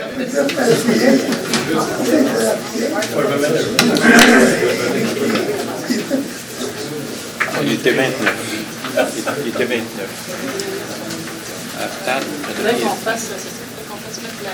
Il était 29. Il était 29. Attends. Là, qu'on fasse mettre la...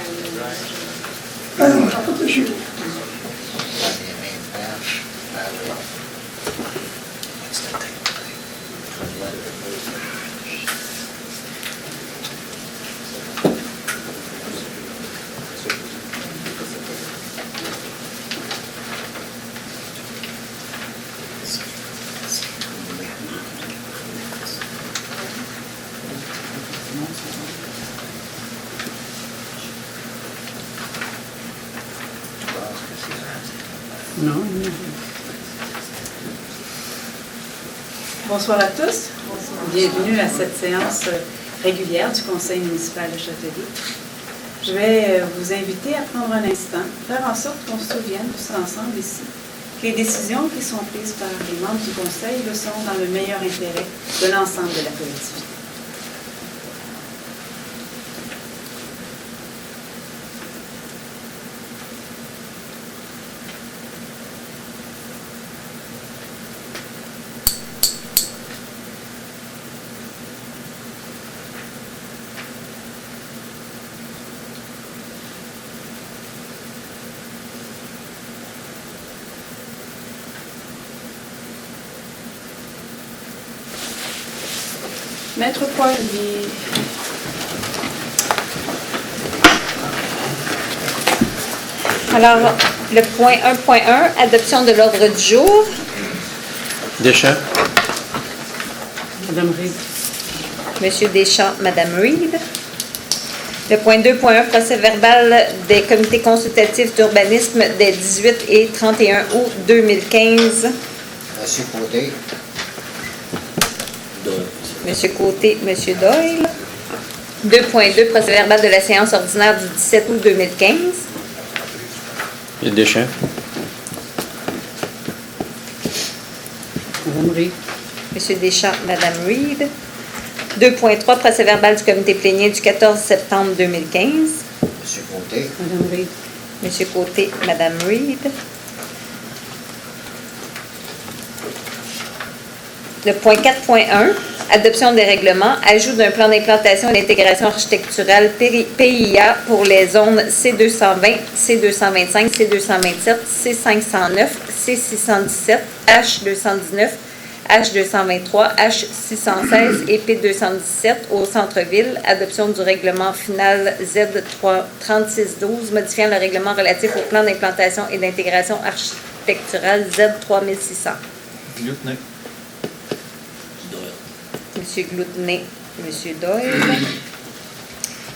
Bonsoir à tous. Bienvenue à cette séance régulière du Conseil municipal de Châteauguay. Je vais vous inviter à prendre un instant, faire en sorte qu'on se souvienne tous ensemble ici que les décisions qui sont prises par les membres du Conseil le sont dans le meilleur intérêt de l'ensemble de la collectivité. Maître Poirier. Alors, le point 1.1, adoption de l'ordre du jour. Deschamps. Madame Reid. Monsieur Deschamps, Madame Reid. Le point 2.1, procès verbal des comités consultatifs d'urbanisme des 18 et 31 août 2015. Monsieur Côté. Monsieur Côté, Monsieur Doyle. 2.2, procès verbal de la séance ordinaire du 17 août 2015. Deschamps. Madame Reid. Monsieur Deschamps, Madame Reid. 2.3, procès verbal du comité plénier du 14 septembre 2015. Monsieur Côté. Madame Reid. Monsieur Côté, Madame Reid. Le point 4.1, adoption des règlements, ajout d'un plan d'implantation et d'intégration architecturale PIA pour les zones C220, C225, C227, C509, C617, H219, H223, H616 et P217 au centre-ville. Adoption du règlement final Z3612, modifiant le règlement relatif au plan d'implantation et d'intégration architecturale Z3600. Lieutenant. Monsieur Gloutenay, Monsieur Doyle.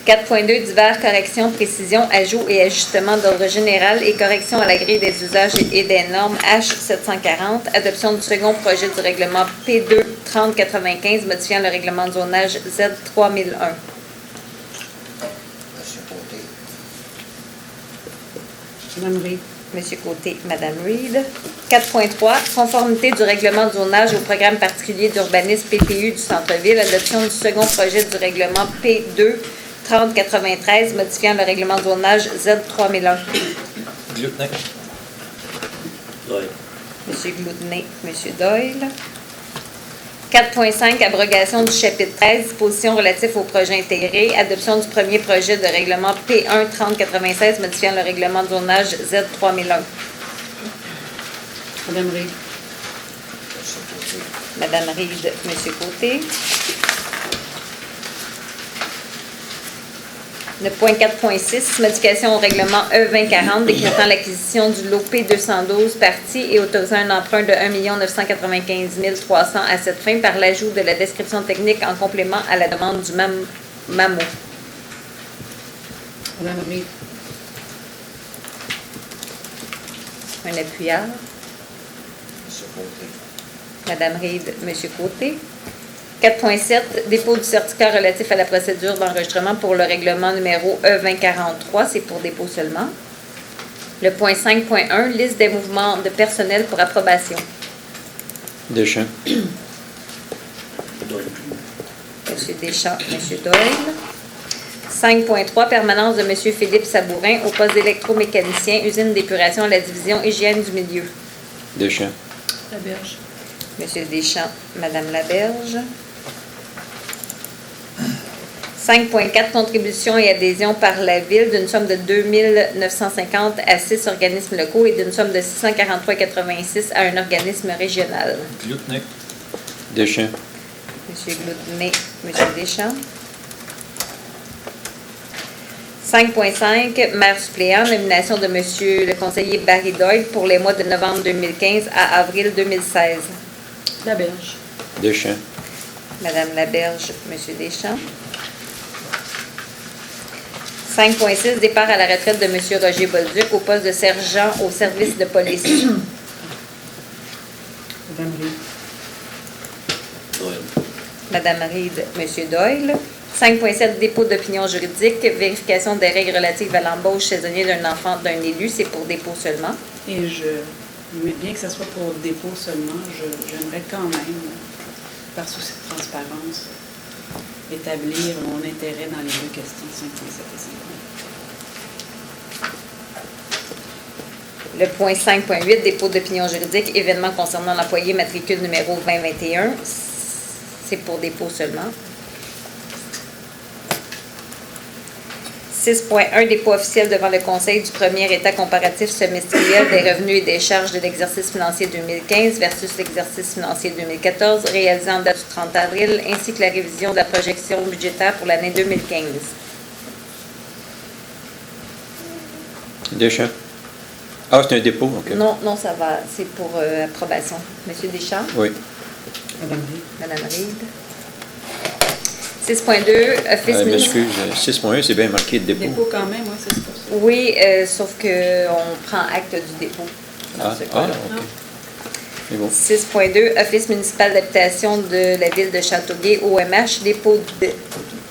4.2, divers, corrections, précisions, ajouts et ajustements d'ordre général et corrections à la grille des usages et des normes H740. Adoption du second projet du règlement P2 3095, modifiant le règlement de zonage Z3001. Monsieur Côté. Madame Reid. Monsieur Côté, Madame Reid. 4.3, conformité du règlement de zonage au programme particulier d'urbanisme PPU du centre-ville. Adoption du second projet du règlement P2 3093, modifiant le règlement de zonage Z3001. Lieutenant. Monsieur Gloutenay, Monsieur Doyle. 4.5, abrogation du chapitre 13, dispositions relatives au projet intégré. Adoption du premier projet de règlement P1 3096, modifiant le règlement de zonage Z3001. Madame Reid. Monsieur Côté. Madame Reid, Monsieur Côté. Le point 4.6, modification au règlement E2040 décrétant l'acquisition du lot P212 parties et autorisant un emprunt de 1 995 300 à cette fin par l'ajout de la description technique en complément à la demande du MAMO. Madame Reid. Un appuyard. Monsieur Côté. Madame Reid, Monsieur Côté. 4.7, dépôt du certificat relatif à la procédure d'enregistrement pour le règlement numéro E2043, c'est pour dépôt seulement. Le point 5.1, liste des mouvements de personnel pour approbation. Deschamps. Monsieur Deschamps, Monsieur Doyle. 5.3, permanence de M. Philippe Sabourin au poste d'électromécanicien, usine d'épuration à la division hygiène du milieu. Deschamps. Laberge. M. Deschamps, Mme Laberge. 5.4, contribution et adhésion par la Ville d'une somme de 2 950 à 6 organismes locaux et d'une somme de 643,86 à un organisme régional. Glutnik. Deschamps. M. Gloutenet, M. Deschamps. 5.5, maire suppléant, nomination de M. le conseiller Barry Doyle pour les mois de novembre 2015 à avril 2016. Laberge. Deschamps. Madame Laberge, M. Deschamps. 5.6, départ à la retraite de M. Roger Bolduc au poste de sergent au service de police. Madame Reed. Madame Reed, M. Doyle. 5.7, dépôt d'opinion juridique, vérification des règles relatives à l'embauche saisonnière d'un enfant d'un élu, c'est pour dépôt seulement. Et bien que ce soit pour dépôt seulement, j'aimerais quand même, par souci de transparence, établir mon intérêt dans les deux questions 5.7 et 5.8. Le point 5.8, dépôt d'opinion juridique, événement concernant l'employé matricule numéro 2021, c'est pour dépôt seulement. 6.1, dépôt officiel devant le Conseil du premier état comparatif semestriel des revenus et des charges de l'exercice financier 2015 versus l'exercice financier 2014, réalisé en date du 30 avril, ainsi que la révision de la projection budgétaire pour l'année 2015. Deschamps. Ah, c'est un dépôt, OK. Non, ça va, c'est pour approbation. Monsieur Deschamps? Oui. Madame Reed. Madame Reed. 6.2, office municipal. M'excuse, 6.1, c'est bien marqué de dépôt. Dépôt quand même, oui, c'est ça. Oui, sauf qu'on prend acte du dépôt. Dans ce cas-là. OK. C'est bon. 6.2, Office municipal d'habitation de la ville de Châteauguay, OMH, dépôt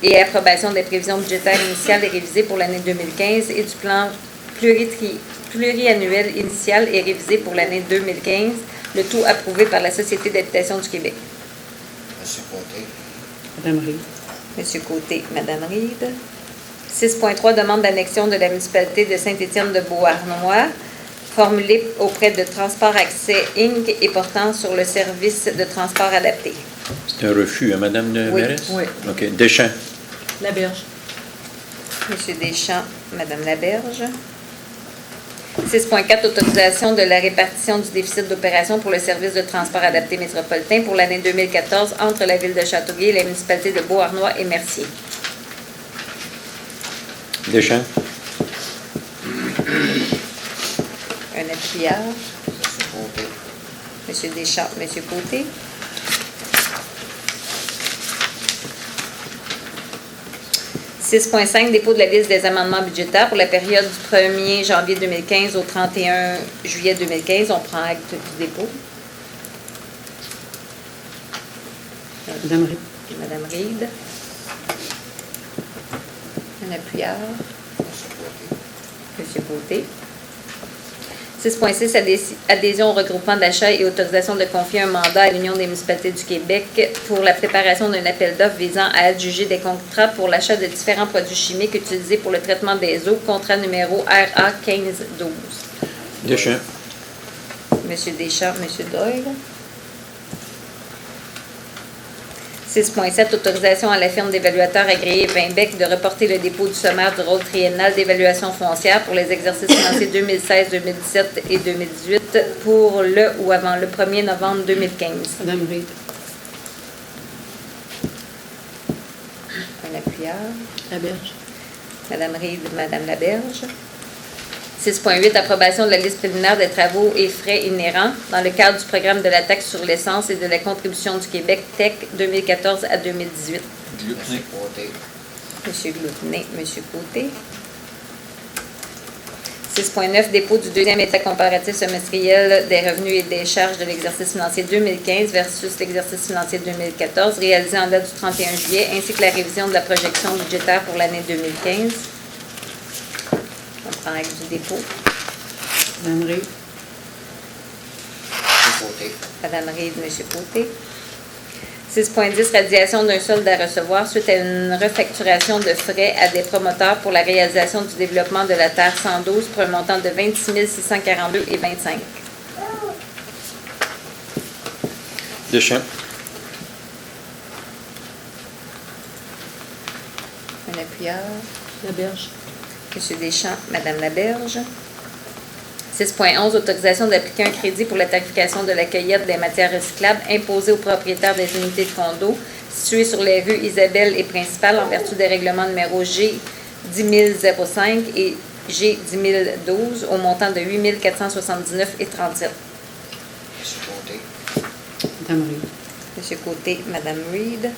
et approbation des prévisions budgétaires initiales et révisées pour l'année 2015 et du plan pluriannuel initial et révisé pour l'année 2015, le tout approuvé par la Société d'habitation du Québec. Monsieur Côté. Madame Reed. Monsieur Côté, Madame Reed. 6.3, demande d'annexion de la municipalité de Saint-Étienne-de-Beauharnois, formulée auprès de Transport Accès Inc. et portant sur le service de transport adapté. C'est un refus, hein, Madame la Oui. mairesse? Oui. OK. Deschamps. Laberge. Monsieur Deschamps, Madame Laberge. 6.4, autorisation de la répartition du déficit d'opération pour le service de transport adapté métropolitain pour l'année 2014 entre la ville de Châteauguay et la municipalité de Beauharnois et Mercier. Deschamps. Un appuyard. Monsieur Côté. Monsieur Deschamps, Monsieur Côté. 6.5, dépôt de la liste des amendements budgétaires pour la période du 1er janvier 2015 au 31 juillet 2015. On prend acte du dépôt. Madame Reed. Madame Reed. Un appuyard. Monsieur Côté. Monsieur Côté. 6.6, adhésion au regroupement d'achat et autorisation de confier un mandat à l'Union des municipalités du Québec pour la préparation d'un appel d'offres visant à adjuger des contrats pour l'achat de différents produits chimiques utilisés pour le traitement des eaux, contrat numéro RA 1512. Deschamps. Monsieur Deschamps, Monsieur Doyle. 6.7, autorisation à la firme d'évaluateurs agréée Vinbec de reporter le dépôt du sommaire du rôle triennal d'évaluation foncière pour les exercices financiers 2016, 2017 et 2018 pour le ou avant le 1er novembre 2015. Madame Reed. Un appuyard. Laberge. Madame Reed, Madame Laberge. 6.8, approbation de la liste préliminaire des travaux et frais inhérents dans le cadre du programme de la taxe sur l'essence et de la contribution du Québec TEC 2014 à 2018. Monsieur Côté. Monsieur Gloutenet, Monsieur Côté. 6.9, dépôt du deuxième état comparatif semestriel des revenus et des charges de l'exercice financier 2015 versus l'exercice financier 2014, réalisé en date du 31 juillet, ainsi que la révision de la projection budgétaire pour l'année 2015. On prend acte du dépôt. Madame Reed. Monsieur Côté. Madame Reed, Monsieur Côté. 6.10, radiation d'un solde à recevoir suite à une refacturation de frais à des promoteurs pour la réalisation du développement de la Terre 112 pour un montant de 26 642,25. Deschamps. Un appuyeur. Laberge. M. Deschamps, Mme Laberge. 6.11, autorisation d'appliquer un crédit pour la tarification de la cueillette des matières recyclables imposée aux propriétaires des unités de condos situées sur les rues Isabelle et Principale en vertu des règlements numéro G 10005 et G 10012 au montant de 8 479,37. Monsieur Côté. Madame Reed. M. Côté, Mme Reed.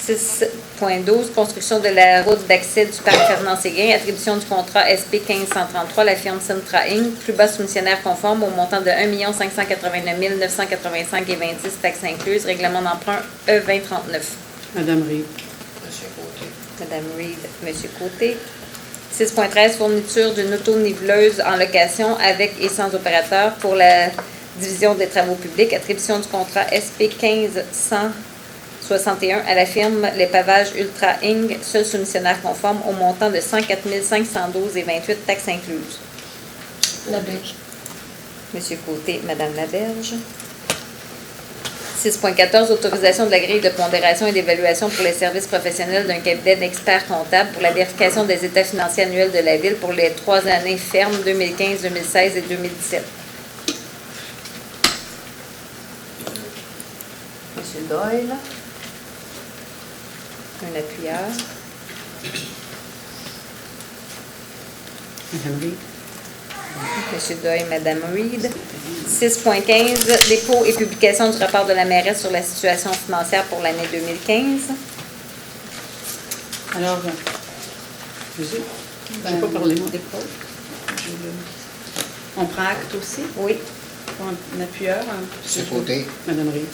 6.12, construction de la route d'accès du parc Fernand-Séguin, attribution du contrat SP 1533, la firme Centra Inc., plus bas soumissionnaire conforme au montant de 1 589 985,26, taxes incluses, règlement d'emprunt E2039. Madame Reed. Monsieur Côté. Mme Reed, M. Côté. 6.13, fourniture d'une auto-niveleuse en location avec et sans opérateur pour la division des travaux publics, attribution du contrat SP 1561 à la firme Les Pavages Ultra Inc., seul soumissionnaire conforme au montant de 104 512,28, taxes incluses. Laberge. M. Côté, Mme Laberge. 6.14, autorisation de la grille de pondération et d'évaluation pour les services professionnels d'un cabinet d'experts comptables pour la vérification des états financiers annuels de la Ville pour les 3 années fermes 2015, 2016 et 2017. M. Doyle. Un appuyeur. Madame Reed. M. Doyle, Mme Reed. 6.15, dépôt et publication du rapport de la mairesse sur la situation financière pour l'année 2015. Alors, je n'ai pas parlé, mon dépôt. On prend acte aussi. Oui. Un appuyeur. Monsieur Côté. Madame Reed.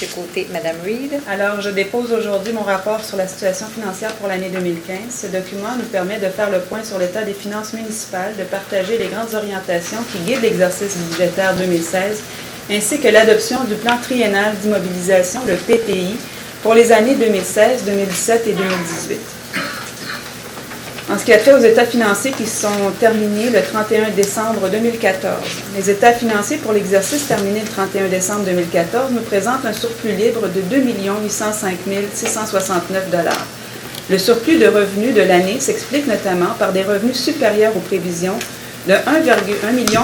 M. Côté, Mme Reed. Alors, je dépose aujourd'hui mon rapport sur la situation financière pour l'année 2015. Ce document nous permet de faire le point sur l'état des finances municipales, de partager les grandes orientations qui guident l'exercice budgétaire 2016, ainsi que l'adoption du plan triennal d'immobilisation, le PTI, pour les années 2016, 2017 et 2018. En ce qui a trait aux états financiers qui sont terminés le 31 décembre 2014, les états financiers pour l'exercice terminé le 31 décembre 2014 nous présentent un surplus libre de 2 805 669 $. Le surplus de revenus de l'année s'explique notamment par des revenus supérieurs aux prévisions de 1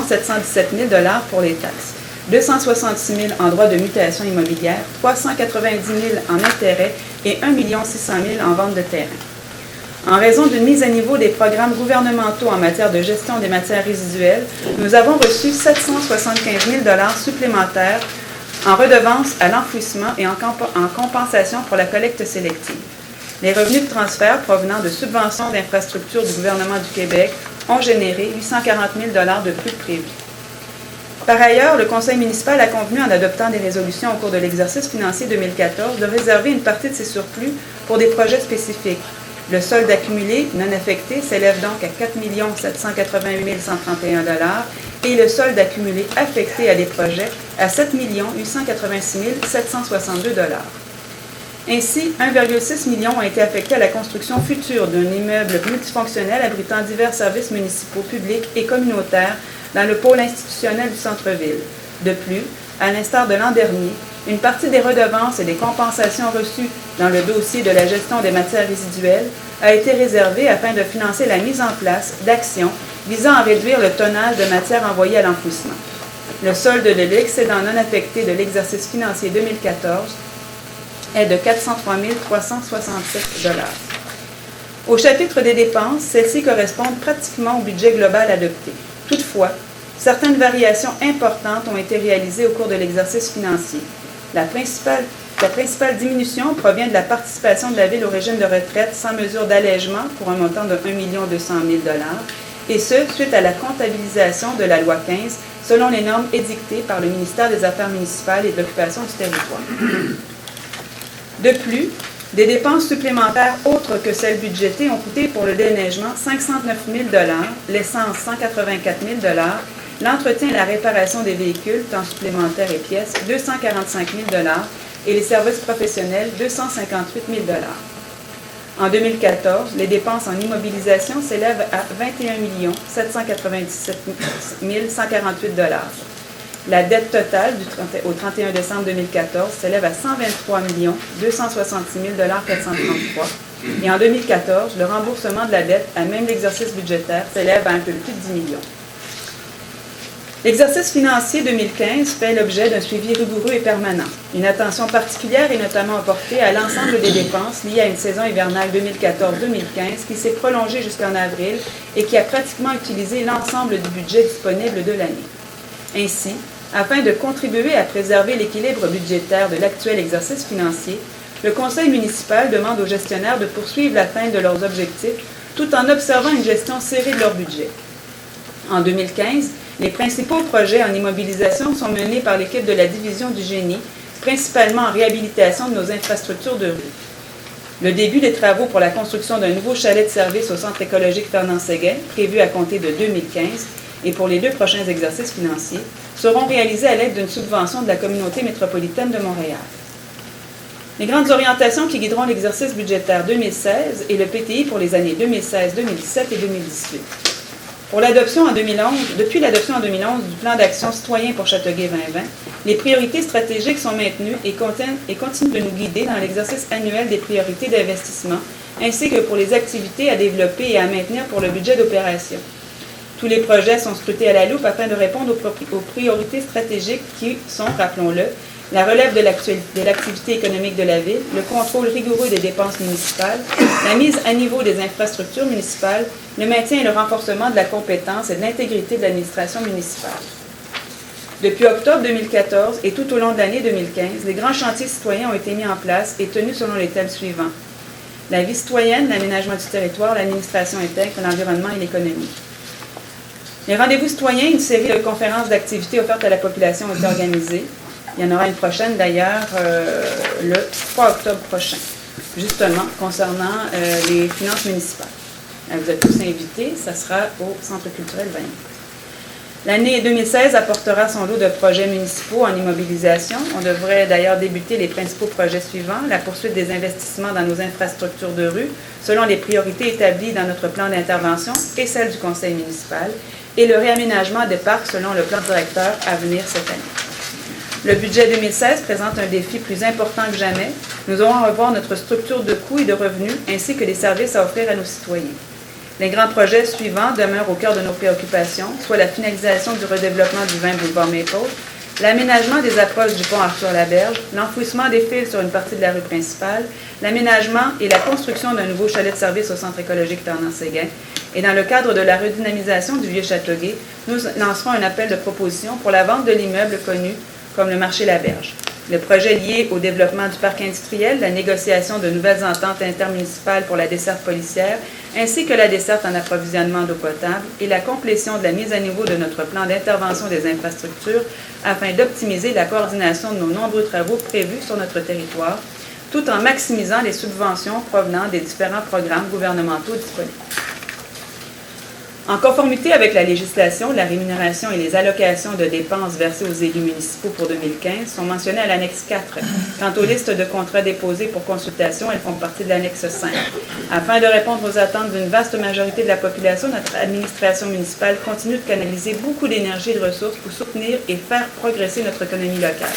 717 000 $ pour les taxes, 266 000 en droits de mutation immobilière, 390 000 en intérêts et 1 600 000 en vente de terrain. En raison d'une mise à niveau des programmes gouvernementaux en matière de gestion des matières résiduelles, nous avons reçu 775 000 $ supplémentaires en redevance à l'enfouissement et en compensation pour la collecte sélective. Les revenus de transfert provenant de subventions d'infrastructures du gouvernement du Québec ont généré 840 000 $ de plus que prévu. Par ailleurs, le Conseil municipal a convenu, en adoptant des résolutions au cours de l'exercice financier 2014, de réserver une partie de ces surplus pour des projets spécifiques. Le solde accumulé non affecté s'élève donc à 4 788 131 $ et le solde accumulé affecté à des projets à 7 886 762 $. Ainsi, 1,6 million ont été affectés à la construction future d'un immeuble multifonctionnel abritant divers services municipaux publics et communautaires dans le pôle institutionnel du centre-ville. De plus, à l'instar de l'an dernier, une partie des redevances et des compensations reçues dans le dossier de la gestion des matières résiduelles a été réservée afin de financer la mise en place d'actions visant à réduire le tonnage de matières envoyées à l'enfouissement. Le solde de l'excédent non affecté de l'exercice financier 2014 est de 403 367 $. Au chapitre des dépenses, celles-ci correspondent pratiquement au budget global adopté. Toutefois, certaines variations importantes ont été réalisées au cours de l'exercice financier. La principale diminution provient de la participation de la Ville au régime de retraite sans mesure d'allègement pour un montant de 1 200 000 $, et ce, suite à la comptabilisation de la loi 15, selon les normes édictées par le ministère des Affaires municipales et de l'occupation du territoire. De plus, des dépenses supplémentaires autres que celles budgétées ont coûté pour le déneigement 509 000 $, l'essence 184 000 $, l'entretien et la réparation des véhicules, temps supplémentaires et pièces, 245 000 $, et les services professionnels, 258 000 $. En 2014, les dépenses en immobilisation s'élèvent à 21 797 148 $. La dette totale au 31 décembre 2014 s'élève à 123 266 433 $. Et en 2014, le remboursement de la dette à même l'exercice budgétaire s'élève à un peu plus de 10 millions. L'exercice financier 2015 fait l'objet d'un suivi rigoureux et permanent. Une attention particulière est notamment apportée à l'ensemble des dépenses liées à une saison hivernale 2014-2015 qui s'est prolongée jusqu'en avril et qui a pratiquement utilisé l'ensemble du budget disponible de l'année. Ainsi, afin de contribuer à préserver l'équilibre budgétaire de l'actuel exercice financier, le Conseil municipal demande aux gestionnaires de poursuivre l'atteinte de leurs objectifs tout en observant une gestion serrée de leur budget. En 2015, les principaux projets en immobilisation sont menés par l'équipe de la division du génie, principalement en réhabilitation de nos infrastructures de rue. Le début des travaux pour la construction d'un nouveau chalet de service au centre écologique Fernand-Séguin, prévu à compter de 2015, et pour les 2 prochains exercices financiers, seront réalisés à l'aide d'une subvention de la communauté métropolitaine de Montréal. Les grandes orientations qui guideront l'exercice budgétaire 2016 et le PTI pour les années 2016, 2017 et 2018. Depuis l'adoption en 2011 du plan d'action citoyen pour Châteauguay 2020, les priorités stratégiques sont maintenues et continuent de nous guider dans l'exercice annuel des priorités d'investissement, ainsi que pour les activités à développer et à maintenir pour le budget d'opération. Tous les projets sont scrutés à la loupe afin de répondre aux priorités stratégiques qui sont, rappelons-le, la relève de l'activité économique de la ville, le contrôle rigoureux des dépenses municipales, la mise à niveau des infrastructures municipales, le maintien et le renforcement de la compétence et de l'intégrité de l'administration municipale. Depuis octobre 2014 et tout au long de l'année 2015, les grands chantiers citoyens ont été mis en place et tenus selon les thèmes suivants: la vie citoyenne, l'aménagement du territoire, l'administration intègre, l'environnement et l'économie. Les rendez-vous citoyens, une série de conférences d'activités offertes à la population ont été organisées. Il y en aura une prochaine d'ailleurs le 3 octobre prochain, justement concernant les finances municipales. Vous êtes tous invités, ça sera au Centre culturel Vaillant. L'année 2016 apportera son lot de projets municipaux en immobilisation. On devrait d'ailleurs débuter les principaux projets suivants: la poursuite des investissements dans nos infrastructures de rue, selon les priorités établies dans notre plan d'intervention et celles du conseil municipal, et le réaménagement des parcs selon le plan directeur à venir cette année. Le budget 2016 présente un défi plus important que jamais. Nous aurons à revoir notre structure de coûts et de revenus, ainsi que les services à offrir à nos citoyens. Les grands projets suivants demeurent au cœur de nos préoccupations, soit la finalisation du redéveloppement du 20 boulevard Maple, l'aménagement des approches du pont Arthur-Laberge, l'enfouissement des fils sur une partie de la rue principale, l'aménagement et la construction d'un nouveau chalet de service au centre écologique Fernand-Séguin. Et dans le cadre de la redynamisation du Vieux-Châteauguay, nous lancerons un appel de proposition pour la vente de l'immeuble connu comme le marché Laberge. Le projet lié au développement du parc industriel, la négociation de nouvelles ententes intermunicipales pour la desserte policière, ainsi que la desserte en approvisionnement d'eau potable et la complétion de la mise à niveau de notre plan d'intervention des infrastructures afin d'optimiser la coordination de nos nombreux travaux prévus sur notre territoire, tout en maximisant les subventions provenant des différents programmes gouvernementaux disponibles. En conformité avec la législation, la rémunération et les allocations de dépenses versées aux élus municipaux pour 2015 sont mentionnées à l'annexe 4. Quant aux listes de contrats déposés pour consultation, elles font partie de l'annexe 5. Afin de répondre aux attentes d'une vaste majorité de la population, notre administration municipale continue de canaliser beaucoup d'énergie et de ressources pour soutenir et faire progresser notre économie locale.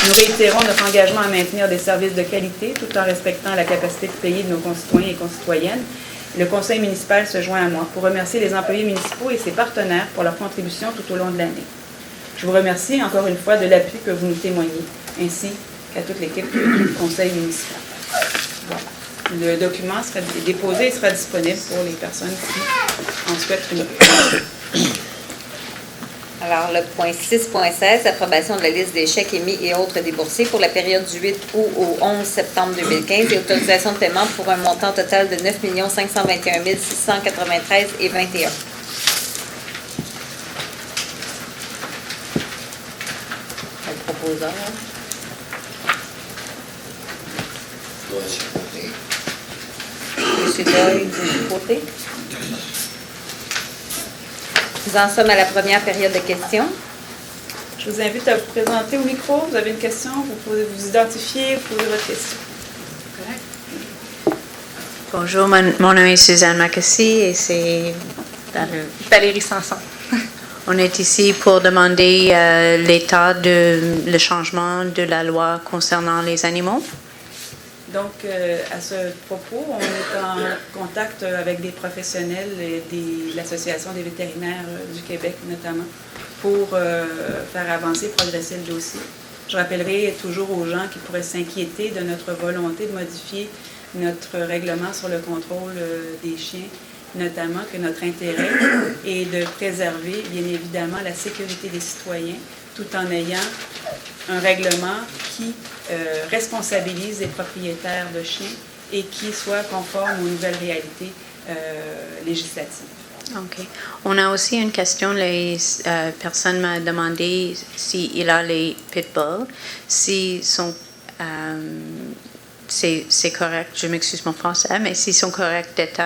Nous réitérons notre engagement à maintenir des services de qualité tout en respectant la capacité de payer de nos concitoyens et concitoyennes. Le conseil municipal se joint à moi pour remercier les employés municipaux et ses partenaires pour leur contribution tout au long de l'année. Je vous remercie encore une fois de l'appui que vous nous témoignez, ainsi qu'à toute l'équipe du conseil municipal. Voilà. Le document sera déposé et sera disponible pour les personnes qui en souhaitent une. Alors, le point 6.16, approbation de la liste des chèques émis et autres déboursés pour la période du 8 août au 11 septembre 2015 et autorisation de paiement pour un montant total de 9 521 693 et 21. Le proposeur. Monsieur Côté. M. Doyle, du côté. Nous en sommes à la première période de questions. Je vous invite à vous présenter au micro. Vous avez une question, vous pouvez vous identifier, vous poser votre question. Correct? Bonjour, mon nom est Suzanne Macassi et c'est Valérie Sanson. on est ici pour demander le changement de la loi concernant les animaux. Donc, à ce propos, on est en contact avec des professionnels de l'Association des vétérinaires du Québec, notamment, pour faire avancer, progresser le dossier. Je rappellerai toujours aux gens qui pourraient s'inquiéter de notre volonté de modifier notre règlement sur le contrôle des chiens, notamment que notre intérêt est de préserver, bien évidemment, la sécurité des citoyens, tout en ayant un règlement qui responsabilise les propriétaires de chiens et qui soit conforme aux nouvelles réalités législatives. OK. On a aussi une question. Les personnes m'ont demandé s'il a les pitbulls, si sont c'est correct, je m'excuse mon français, mais s'ils sont corrects d'être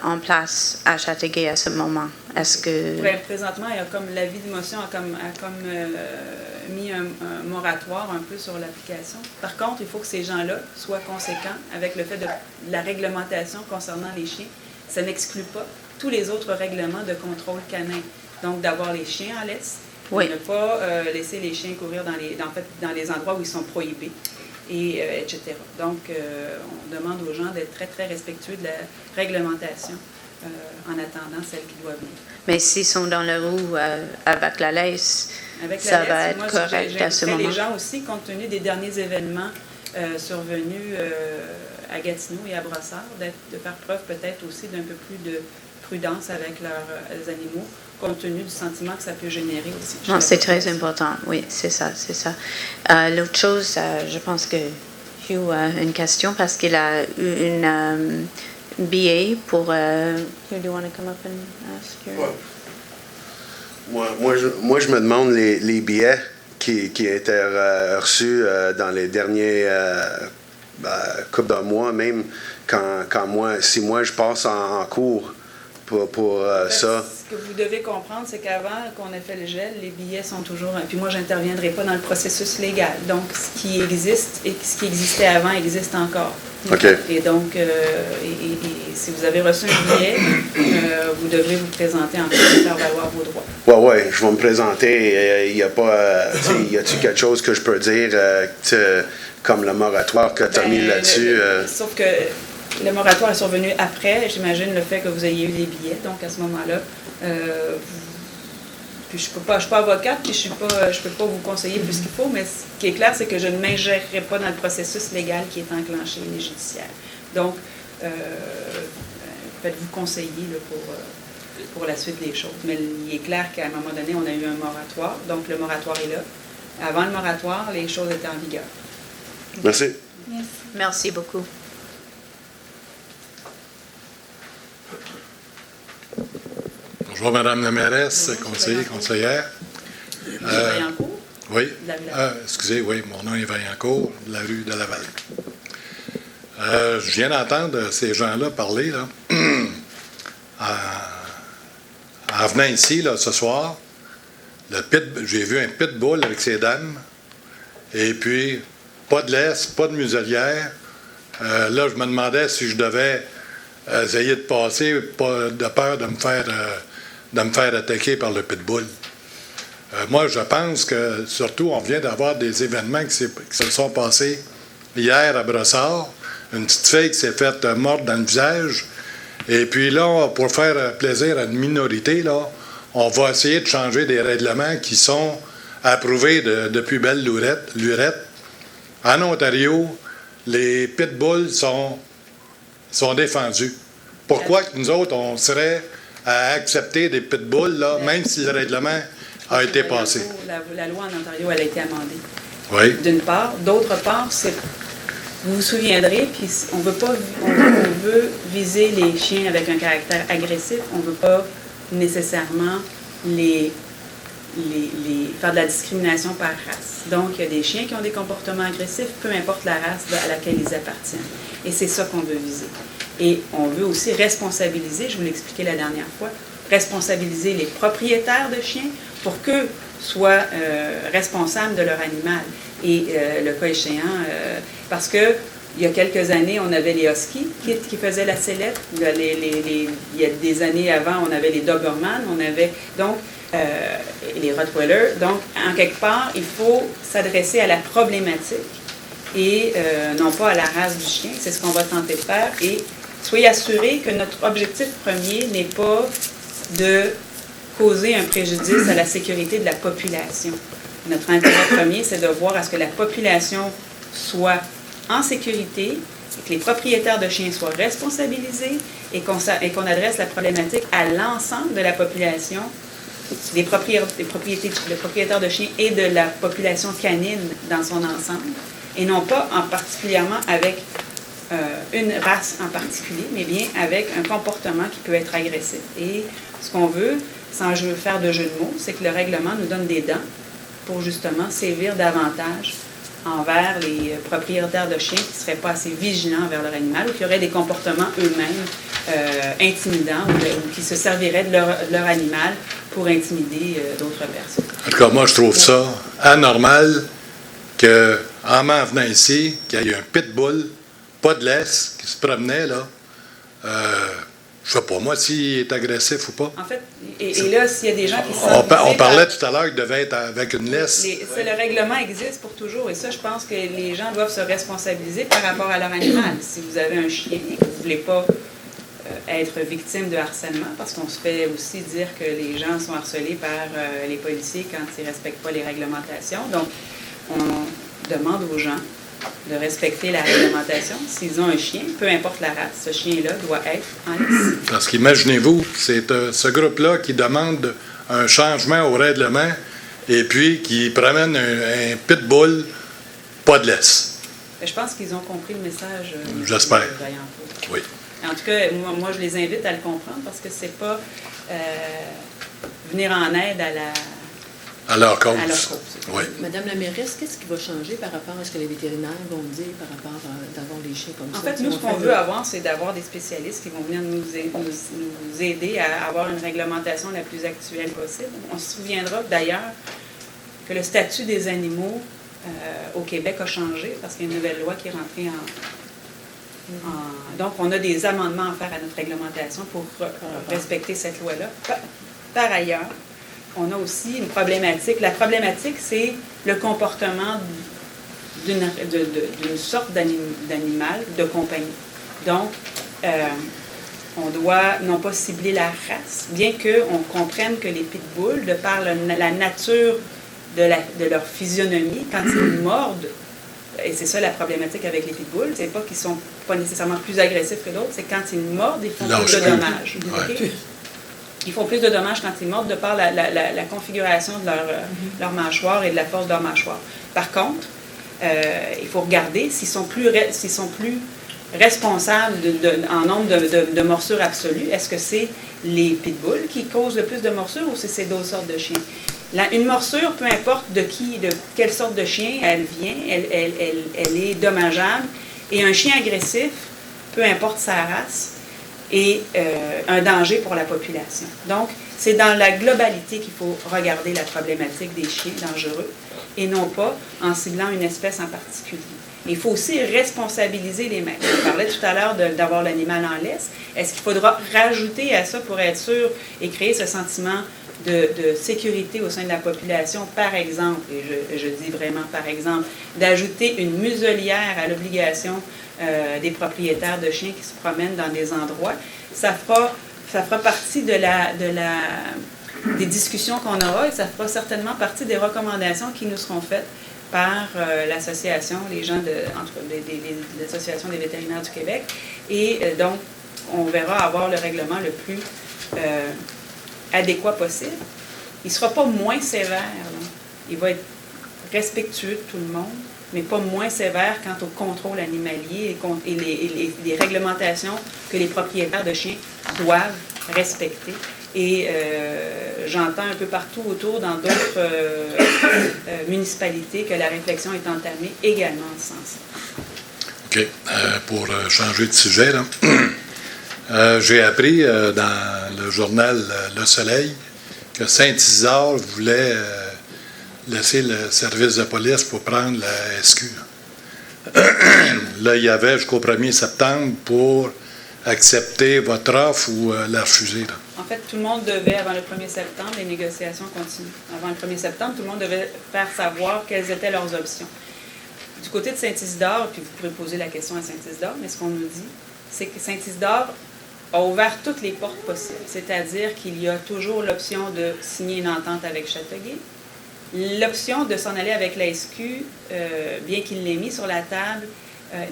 en place à Châteauguay à ce moment. Est-ce que... Oui, présentement, il y a comme l'avis de motion a comme mis un moratoire un peu sur l'application. Par contre, il faut que ces gens-là soient conséquents avec le fait de la réglementation concernant les chiens. Ça n'exclut pas tous les autres règlements de contrôle canin. Donc, d'avoir les chiens en laisse, oui. Ne pas laisser les chiens courir dans les endroits où ils sont prohibés, et etc. Donc, on demande aux gens d'être très, très respectueux de la réglementation en attendant celle qui doit venir. Mais s'ils sont dans la roue avec la laisse, ça va être correct à ce moment. Les gens aussi, compte tenu des derniers événements survenus à Gatineau et à Brossard, de faire preuve peut-être aussi d'un peu plus de prudence avec leurs animaux, compte tenu du sentiment que ça peut générer aussi. Non, c'est très important, oui, c'est ça, c'est ça. L'autre chose, je pense que Hugh a une question parce qu'il a eu une billet pour... Hugh, do you want to come up and ask your... Moi, je me demande les billets qui étaient reçus dans les derniers couple de mois, même si moi je passe en cours pour ça. Ce que vous devez comprendre, c'est qu'avant qu'on ait fait le gel, les billets sont toujours... Puis moi, je n'interviendrai pas dans le processus légal. Donc, ce qui existe et ce qui existait avant existe encore. OK. Et donc, si vous avez reçu un billet, vous devrez vous présenter en cours et faire valoir vos droits. Oui, je vais me présenter. Il n'y a pas... y a-t-il quelque chose que je peux dire comme le moratoire que tu as mis là-dessus? Sauf que le moratoire est survenu après, j'imagine, le fait que vous ayez eu les billets. Donc, à ce moment-là, puis je ne suis pas avocate, puis je peux pas vous conseiller plus qu'il faut, mais ce qui est clair, c'est que je ne m'ingérerai pas dans le processus légal qui est enclenché et judiciaire. Donc, faites-vous conseiller là, pour la suite des choses. Mais il est clair qu'à un moment donné, on a eu un moratoire, donc le moratoire est là. Avant le moratoire, les choses étaient en vigueur. Merci. Merci beaucoup. Bonjour, Madame la mairesse, conseiller, conseillère. Vaillancourt? Oui. Excusez, oui, mon nom est Vaillancourt, de la rue de Laval. Je viens d'entendre ces gens-là parler, là, en venant ici, là, ce soir. J'ai vu un pitbull avec ses dames, et puis pas de laisse, pas de muselière. Là, je me demandais si je devais essayer de passer, pas de peur de me faire attaquer par le pitbull. Moi, je pense que, surtout, on vient d'avoir des événements qui se sont passés hier à Brossard. Une petite fille qui s'est faite mordre dans le visage. Et puis là, pour faire plaisir à une minorité, là, on va essayer de changer des règlements qui sont approuvés depuis belle lurette. En Ontario, les pitbulls sont défendus. Pourquoi que nous autres, on serait à accepter des pitbulls, là, même si le règlement a été passé? La loi en Ontario, elle a été amendée. Oui. D'une part. D'autre part, vous vous souviendrez, puis on veut viser les chiens avec un caractère agressif. On ne veut pas nécessairement faire de la discrimination par race. Donc, il y a des chiens qui ont des comportements agressifs, peu importe la race à laquelle ils appartiennent. Et c'est ça qu'on veut viser. Et on veut aussi responsabiliser, je vous l'expliquais la dernière fois, responsabiliser les propriétaires de chiens pour qu'eux soient responsables de leur animal. Et le cas échéant, parce que il y a quelques années, on avait les huskies qui faisaient la sellette. Il y a des années avant, on avait les Doberman, on avait donc les Rottweilers. Donc, en quelque part, il faut s'adresser à la problématique et non pas à la race du chien. C'est ce qu'on va tenter de faire. Et soyez assurés que notre objectif premier n'est pas de causer un préjudice à la sécurité de la population. Notre intérêt premier, c'est de voir à ce que la population soit en sécurité, et que les propriétaires de chiens soient responsabilisés et qu'on adresse la problématique à l'ensemble de la population, les propriétaires de chiens et de la population canine dans son ensemble, et non pas particulièrement avec une race en particulier, mais bien avec un comportement qui peut être agressif. Et ce qu'on veut, sans faire de jeu de mots, c'est que le règlement nous donne des dents pour justement sévir davantage envers les propriétaires de chiens qui ne seraient pas assez vigilants envers leur animal ou qui auraient des comportements eux-mêmes intimidants ou qui se serviraient de leur animal pour intimider d'autres personnes. En tout cas, moi, je trouve ça anormal qu'en m'en venant ici, qu'il y ait un pitbull, pas de laisse, qui se promenait, là. Je sais pas, moi, s'il est agressif ou pas. En fait, et là, s'il y a des gens qui sont... On parlait tout à l'heure qu'il devait être avec une laisse. Le règlement existe pour toujours, et ça, je pense que les gens doivent se responsabiliser par rapport à leur animal. Si vous avez un chien et que vous ne voulez pas être victime de harcèlement, parce qu'on se fait aussi dire que les gens sont harcelés par les policiers quand ils ne respectent pas les réglementations. Donc, on demande aux gens de respecter la réglementation. S'ils ont un chien, peu importe la race, ce chien-là doit être en laisse. Parce qu'imaginez-vous, c'est ce groupe-là qui demande un changement au règlement et puis qui promène un pitbull, pas de laisse. Je pense qu'ils ont compris le message. J'espère. Oui. En tout cas, moi, je les invite à le comprendre parce que c'est pas venir en aide à leur cause. Oui. Madame la mairesse, qu'est-ce qui va changer par rapport à ce que les vétérinaires vont dire par rapport à d'avoir les chiens comme ça? En fait, nous, ce qu'on veut avoir, c'est d'avoir des spécialistes qui vont venir nous aider à avoir une réglementation la plus actuelle possible. On se souviendra d'ailleurs que le statut des animaux au Québec a changé parce qu'il y a une nouvelle loi qui est rentrée donc, on a des amendements à faire à notre réglementation pour respecter cette loi-là. Par ailleurs, on a aussi une problématique. La problématique, c'est le comportement d'une sorte d'animal de compagnie. Donc, on doit non pas cibler la race, bien qu'on comprenne que les pitbulls, de par la nature de leur physionomie, quand ils mordent, et c'est ça la problématique avec les pitbulls, c'est pas qu'ils sont pas nécessairement plus agressifs que d'autres, c'est quand ils mordent, ils font plus de dommages. Okay? Ils font plus de dommages quand ils mordent de par la configuration de leur mâchoire et de la force de leur mâchoire. Par contre, il faut regarder s'ils sont plus responsables en nombre de morsures absolues. Est-ce que c'est les pitbulls qui causent le plus de morsures ou c'est d'autres sortes de chiens? Une morsure, peu importe de quelle sorte de chien elle vient, elle est dommageable. Et un chien agressif, peu importe sa race, est un danger pour la population. Donc, c'est dans la globalité qu'il faut regarder la problématique des chiens dangereux et non pas en ciblant une espèce en particulier. Il faut aussi responsabiliser les maîtres. On parlait tout à l'heure d'avoir l'animal en laisse. Est-ce qu'il faudra rajouter à ça pour être sûr et créer ce sentiment de sécurité au sein de la population, par exemple, et je dis vraiment par exemple, d'ajouter une muselière à l'obligation des propriétaires de chiens qui se promènent dans des endroits, ça fera partie des discussions qu'on aura et ça fera certainement partie des recommandations qui nous seront faites par l'association, les gens l'Association des vétérinaires du Québec. Et donc, on verra avoir le règlement le plus adéquat possible. Il ne sera pas moins sévère. Là. Il va être respectueux de tout le monde, mais pas moins sévère quant au contrôle animalier et les réglementations que les propriétaires de chiens doivent respecter. Et j'entends un peu partout autour, dans d'autres municipalités, que la réflexion est entamée également en ce sens. OK. Pour changer de sujet, là, j'ai appris dans le journal Le Soleil que Saint-Isidore voulait laisser le service de police pour prendre la SQ. Là, il y avait jusqu'au 1er septembre pour accepter votre offre ou la refuser. Là. En fait, tout le monde devait, avant le 1er septembre, les négociations continuent. Avant le 1er septembre, tout le monde devait faire savoir quelles étaient leurs options. Du côté de Saint-Isidore, puis vous pourrez poser la question à Saint-Isidore, mais ce qu'on nous dit, c'est que Saint-Isidore a ouvert toutes les portes possibles. C'est-à-dire qu'il y a toujours l'option de signer une entente avec Châteauguay, l'option de s'en aller avec la SQ, bien qu'il l'ait mis sur la table,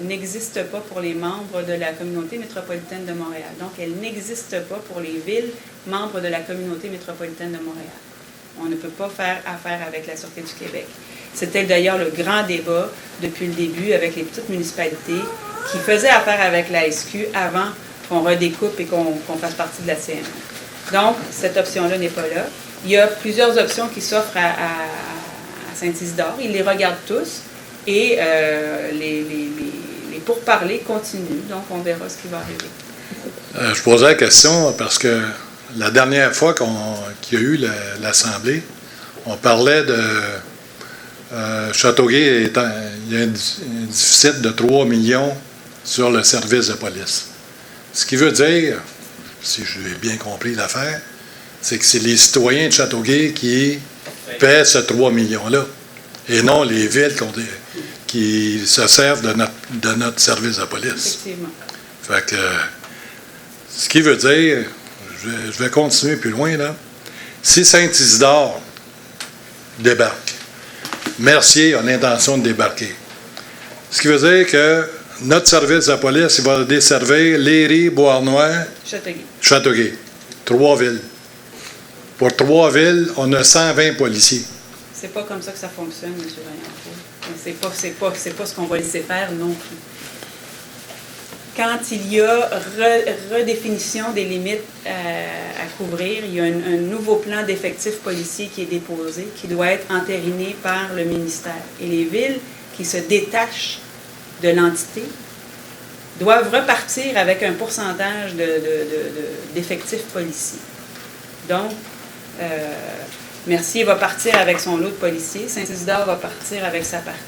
n'existe pas pour les membres de la communauté métropolitaine de Montréal. Donc, elle n'existe pas pour les villes membres de la communauté métropolitaine de Montréal. On ne peut pas faire affaire avec la Sûreté du Québec. C'était d'ailleurs le grand débat depuis le début avec les petites municipalités qui faisaient affaire avec la SQ avant qu'on redécoupe et qu'on fasse partie de la CNM. Donc, cette option-là n'est pas là. Il y a plusieurs options qui s'offrent à Saint-Isidore. Ils les regardent tous et les pourparlers continuent. Donc, on verra ce qui va arriver. Je posais la question parce que la dernière fois qu'il y a eu l'Assemblée, on parlait de Châteauguay, il y a un déficit de 3 millions sur le service de police. Ce qui veut dire, si j'ai bien compris l'affaire, c'est que c'est les citoyens de Châteauguay qui paient ce 3 millions-là, et non les villes qui se servent de notre service de police. Effectivement. Fait que, ce qui veut dire, je vais continuer plus loin, là. Si Saint-Isidore débarque, Mercier a l'intention de débarquer. Ce qui veut dire que notre service de police, il va desservir Léry, Beauharnois, Châteauguay. 3 villes. Pour 3 villes, on a 120 policiers. C'est pas comme ça que ça fonctionne, M. Vaillancourt. C'est pas ce qu'on va laisser faire non plus. Quand il y a redéfinition des limites à couvrir, il y a un nouveau plan d'effectifs policiers qui est déposé, qui doit être entériné par le ministère. Et les villes qui se détachent de l'entité doivent repartir avec un pourcentage d'effectifs policiers. Donc, Mercier va partir avec son lot de policiers, Saint-Isidore va partir avec sa partie.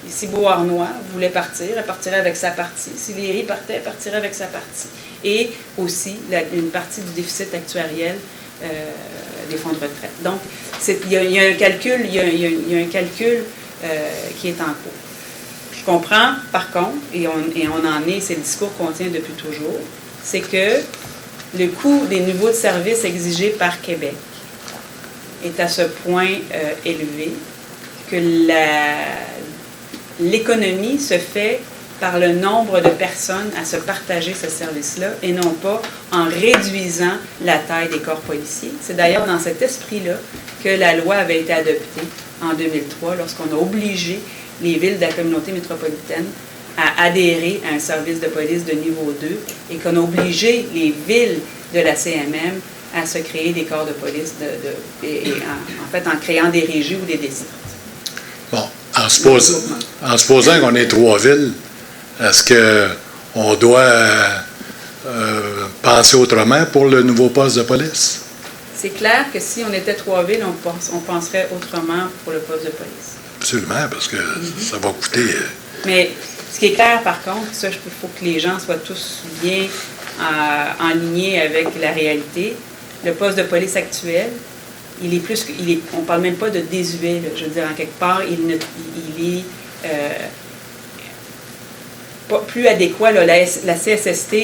Et si Beauharnois voulait partir, elle partirait avec sa partie. Si Léry partait, elle partirait avec sa partie. Et aussi une partie du déficit actuariel des fonds de retraite. Donc, il y a un calcul, qui est en cours. Je comprends, par contre, et on en est, c'est le discours qu'on tient depuis toujours, c'est que le coût des niveaux de services exigés par Québec est à ce point élevé que l'économie se fait par le nombre de personnes à se partager ce service-là et non pas en réduisant la taille des corps policiers. C'est d'ailleurs dans cet esprit-là que la loi avait été adoptée en 2003 lorsqu'on a obligé les villes de la communauté métropolitaine à adhérer à un service de police de niveau 2 et qu'on a obligé les villes de la CMM à se créer des corps de police en créant des régies ou des dessertes. Bon, en supposant qu'on ait 3 villes, est-ce qu'on doit penser autrement pour le nouveau poste de police? C'est clair que si on était 3 villes, on penserait autrement pour le poste de police. Absolument, parce que ça va coûter... Mais ce qui est clair, par contre, ça, il faut que les gens soient tous bien en ligne avec la réalité. Le poste de police actuel, on ne parle même pas de désuet. Là, je veux dire, en quelque part, il est pas plus adéquat. Là, la CSST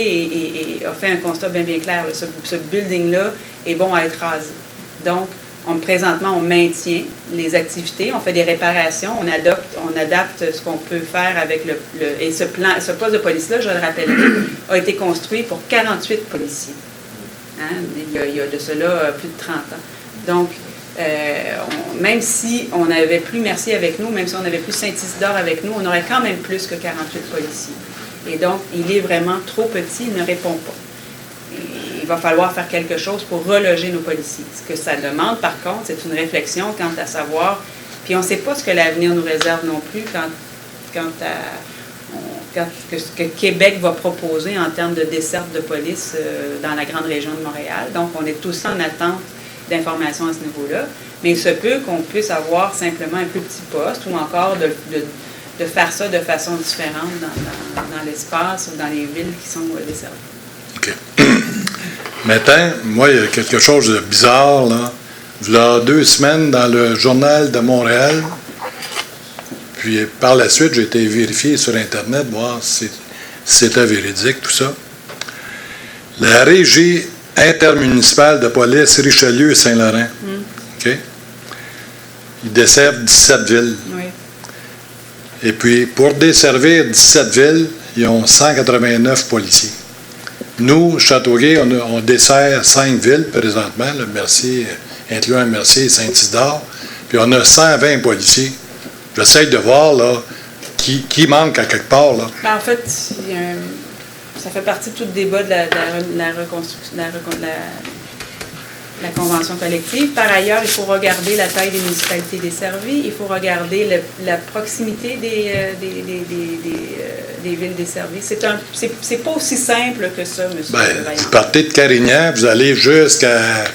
a fait un constat bien clair. Là, ce building-là est bon à être rasé. Donc, présentement, on maintient les activités, on fait des réparations, on adapte ce qu'on peut faire avec et ce poste de police-là, je le rappelle, a été construit pour 48 policiers. Hein? Il y a de cela plus de 30 ans. Donc, même si on n'avait plus Mercier avec nous, même si on n'avait plus Saint-Isidore avec nous, on aurait quand même plus que 48 policiers. Et donc, il est vraiment trop petit, il ne répond pas. Il va falloir faire quelque chose pour reloger nos policiers. Ce que ça demande, par contre, c'est une réflexion quant à savoir, puis on ne sait pas ce que l'avenir nous réserve non plus ce que Québec va proposer en termes de desserte de police dans la grande région de Montréal. Donc, on est aussi en attente d'informations à ce niveau-là. Mais il se peut qu'on puisse avoir simplement un plus petit poste ou encore de faire ça de façon différente dans l'espace ou dans les villes qui sont desservies. OK. Maintenant, moi, il y a quelque chose de bizarre, là. Il y a 2 semaines, dans le Journal de Montréal, puis par la suite, j'ai été vérifié sur Internet, voir si c'était véridique, tout ça. La Régie intermunicipale de police Richelieu et Saint-Laurent, OK? Ils desservent 17 villes. Oui. Et puis, pour desservir 17 villes, ils ont 189 policiers. Nous, Châteauguay, on dessert 5 villes présentement, le Mercier, incluant Mercier et Saint-Isidore, puis on a 120 policiers. J'essaie de voir là, qui manque à quelque part. Là. Ben, en fait, ça fait partie de tout le débat de la reconstruction, la convention collective. Par ailleurs, il faut regarder la taille des municipalités desservies, il faut regarder la proximité des villes desservies. C'est pas aussi simple que ça, monsieur. Vous partez de Carignan, vous allez jusqu'à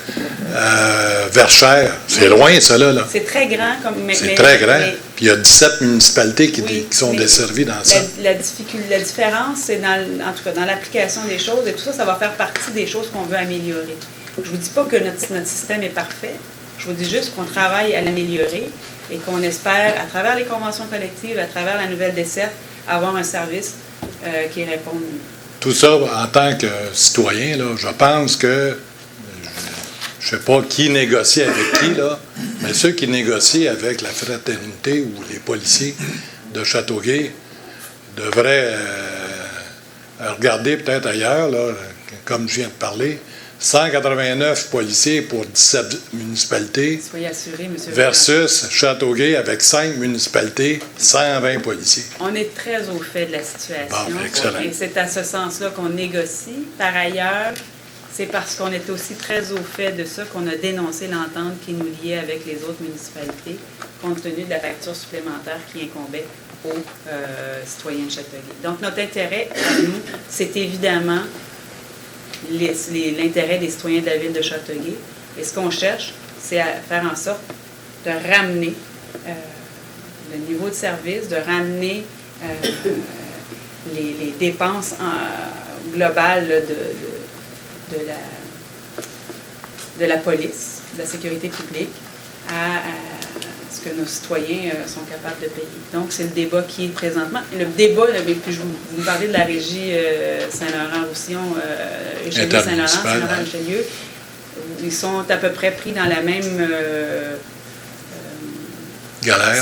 Verchères. C'est loin, ça, là. C'est très grand. C'est très grand. Puis il y a 17 municipalités qui sont desservies dans ça. La différence, c'est en tout cas dans l'application des choses, et tout ça, ça va faire partie des choses qu'on veut améliorer. Je ne vous dis pas que notre système est parfait. Je vous dis juste qu'on travaille à l'améliorer et qu'on espère, à travers les conventions collectives, à travers la nouvelle desserte, avoir un service qui réponde. Tout ça, en tant que citoyen, là, je pense que, je ne sais pas qui négocie avec qui, là, mais ceux qui négocient avec la fraternité ou les policiers de Châteauguay devraient regarder peut-être ailleurs, là, comme je viens de parler. 189 policiers pour 17 municipalités. Soyez assurés, M. Versus Châteauguay avec 5 municipalités, 120 policiers. On est très au fait de la situation. Bon, excellent. Et c'est à ce sens-là qu'on négocie. Par ailleurs, c'est parce qu'on est aussi très au fait de ça qu'on a dénoncé l'entente qui nous liait avec les autres municipalités, compte tenu de la facture supplémentaire qui incombait aux citoyens de Châteauguay. Donc, notre intérêt, à nous, c'est évidemment l'intérêt des citoyens de la ville de Châteauguay. Et ce qu'on cherche, c'est à faire en sorte de ramener le niveau de service, de ramener les dépenses globales de la police, de la sécurité publique, à ce que nos citoyens sont capables de payer. Donc, c'est le débat qui est présentement. Le débat, puis vous me parlez de la régie Saint-Laurent-Roussillon, Richelieu-Saint-Laurent, Saint-Laurent-Richelieu. Ils sont à peu près pris dans la même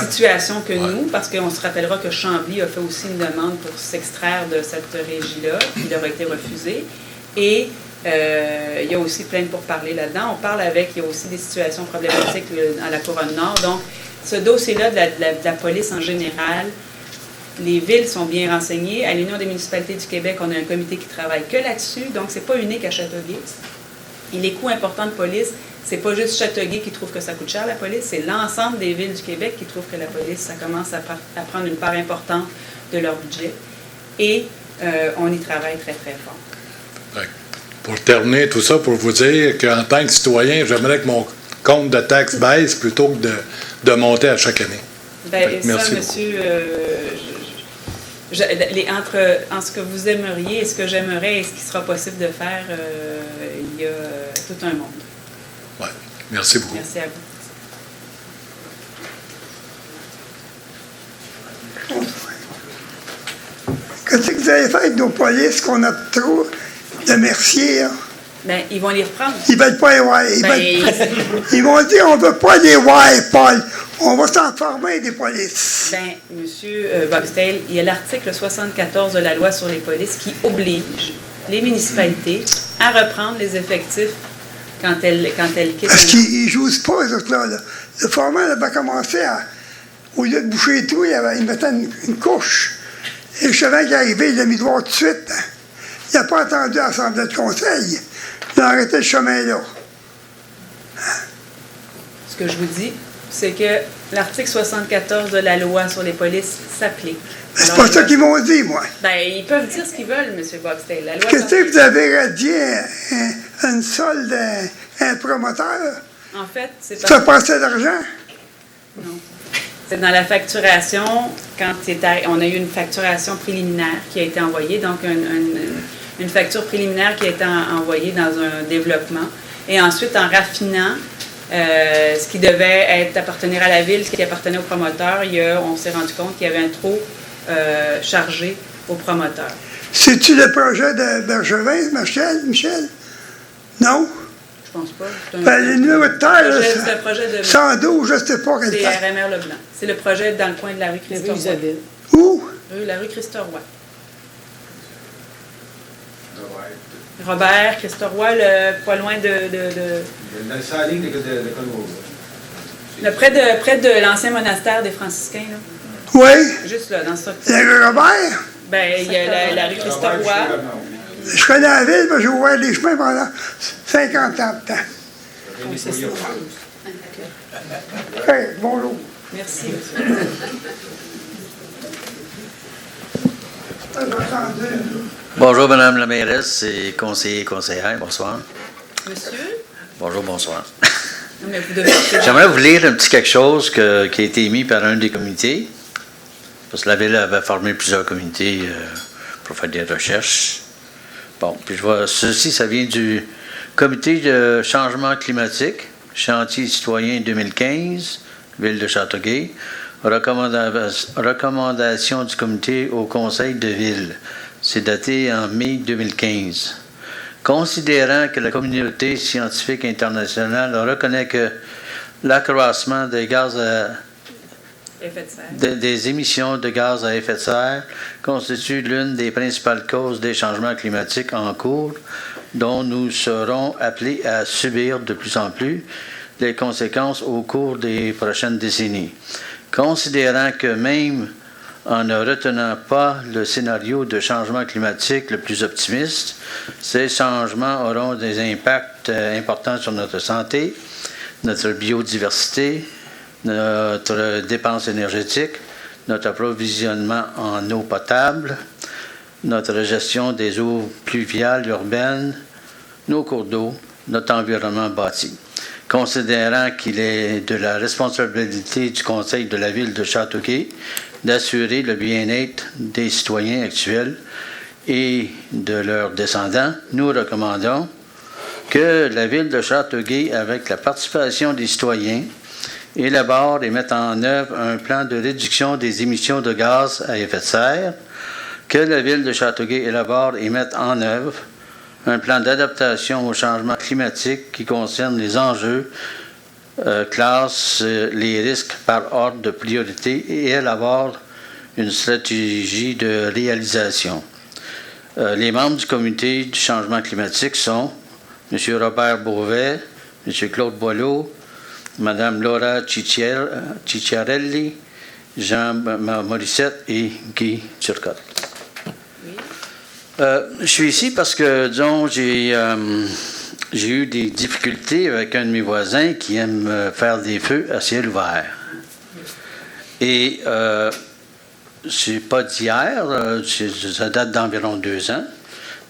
situation que nous, parce qu'on se rappellera que Chambly a fait aussi une demande pour s'extraire de cette régie-là, qui leur a été refusée. Et il y a aussi plein de pourparlers là-dedans. Il y a aussi des situations problématiques à la Couronne-Nord. Donc, ce dossier-là de la police en général, les villes sont bien renseignées. À l'Union des municipalités du Québec, on a un comité qui travaille que là-dessus. Donc, c'est pas unique à Châteauguay. Et les coûts importants de police, c'est pas juste Châteauguay qui trouve que ça coûte cher, la police, c'est l'ensemble des villes du Québec qui trouvent que la police, ça commence à prendre une part importante de leur budget. Et on y travaille très, très fort. Ouais. Pour terminer tout ça, pour vous dire qu'en tant que citoyen, j'aimerais que mon compte de taxes baisse plutôt que de monter à chaque année. Bien, merci ça, monsieur, en ce que vous aimeriez et ce que j'aimerais et ce qui sera possible de faire, il y a tout un monde. Oui, merci beaucoup. Merci à vous. Qu'est-ce que vous avez fait avec nos polices qu'on a trop de Mercier? Bien, ils vont les reprendre. Ils ne veulent pas les voir. Ils vont dire on ne veut pas les voir, Paul. On va s'en former des polices. Bien, monsieur Boxtel, il y a l'article 74 de la loi sur les polices qui oblige les municipalités à reprendre les effectifs quand elles quittent. Parce qu'ils ne jouent pas, les autres-là. Le foreman avait commencé à, au lieu de boucher tout, il mettait une couche. Et le cheval qui est arrivé, il l'a mis droit tout de suite. Il n'a pas attendu l'Assemblée de conseil. Il a arrêté le chemin là. Ce que je vous dis, c'est que l'article 74 de la loi sur les polices s'applique. C'est pas ça qu'ils m'ont dit, moi. Bien, ils peuvent dire ce qu'ils veulent, M. Boxtel. Qu'est-ce que vous avez radié une solde, un promoteur? En fait, c'est Ça fait passer d'argent? Non. C'est dans la facturation, quand on a eu une facturation préliminaire qui a été envoyée, donc une facture préliminaire qui a été envoyée dans un développement. Et ensuite, en raffinant ce qui devait appartenir à la ville, ce qui appartenait au promoteur, on s'est rendu compte qu'il y avait un trop chargé au promoteur. C'est-tu le projet de Bergevin, Michel? Non? Je pense pas. Les numéros de terre, c'est un projet de... 112, je ne sais pas quel C'est temps. RMR Leblanc. C'est le projet dans le coin de la rue Christophe. Isabelle. Où? La rue Christophe-Roy. Robert, Christophe-Roy, pas loin Dans la ligne de Congo. près de l'ancien monastère des Franciscains, là. Oui. Juste là, dans ce La rue Robert? Ben, il y a la rue Christophe-Roy. Je connais la ville, mais j'ai ouvert les chemins pendant 50 ans de temps. Hey, bonjour. Merci. Bonjour, Madame la mairesse et conseillère. Bonsoir. Monsieur? Bonjour, bonsoir. Non, mais vous devez... J'aimerais vous lire un petit quelque chose qui a été émis par un des comités. Parce que la ville avait formé plusieurs comités pour faire des recherches. Bon, puis je vois, ceci, ça vient du comité de changement climatique, chantier citoyen 2015, ville de Châteauguay. Recommandation du comité au conseil de ville. C'est daté en mai 2015. Considérant que la communauté scientifique internationale reconnaît que l'accroissement des gaz des émissions de gaz à effet de serre constitue l'une des principales causes des changements climatiques en cours, dont nous serons appelés à subir de plus en plus les conséquences au cours des prochaines décennies. Considérant que même en ne retenant pas le scénario de changement climatique le plus optimiste, ces changements auront des impacts importants sur notre santé, notre biodiversité, notre dépense énergétique, notre approvisionnement en eau potable, notre gestion des eaux pluviales urbaines, nos cours d'eau, notre environnement bâti. Considérant qu'il est de la responsabilité du Conseil de la ville de Châteauguay d'assurer le bien-être des citoyens actuels et de leurs descendants, nous recommandons que la ville de Châteauguay, avec la participation des citoyens, élabore et mette en œuvre un plan de réduction des émissions de gaz à effet de serre, que la ville de Châteauguay élabore et mette en œuvre un plan d'adaptation au changement climatique qui concerne les enjeux, classe les risques par ordre de priorité et élabore une stratégie de réalisation. Les membres du comité du changement climatique sont M. Robert Beauvais, M. Claude Boileau, Mme Laura Cicciarelli, Jean Morissette et Guy Turcotte. Je suis ici parce que, disons, j'ai eu des difficultés avec un de mes voisins qui aime faire des feux à ciel ouvert. Et c'est pas d'hier, ça date d'environ 2 ans,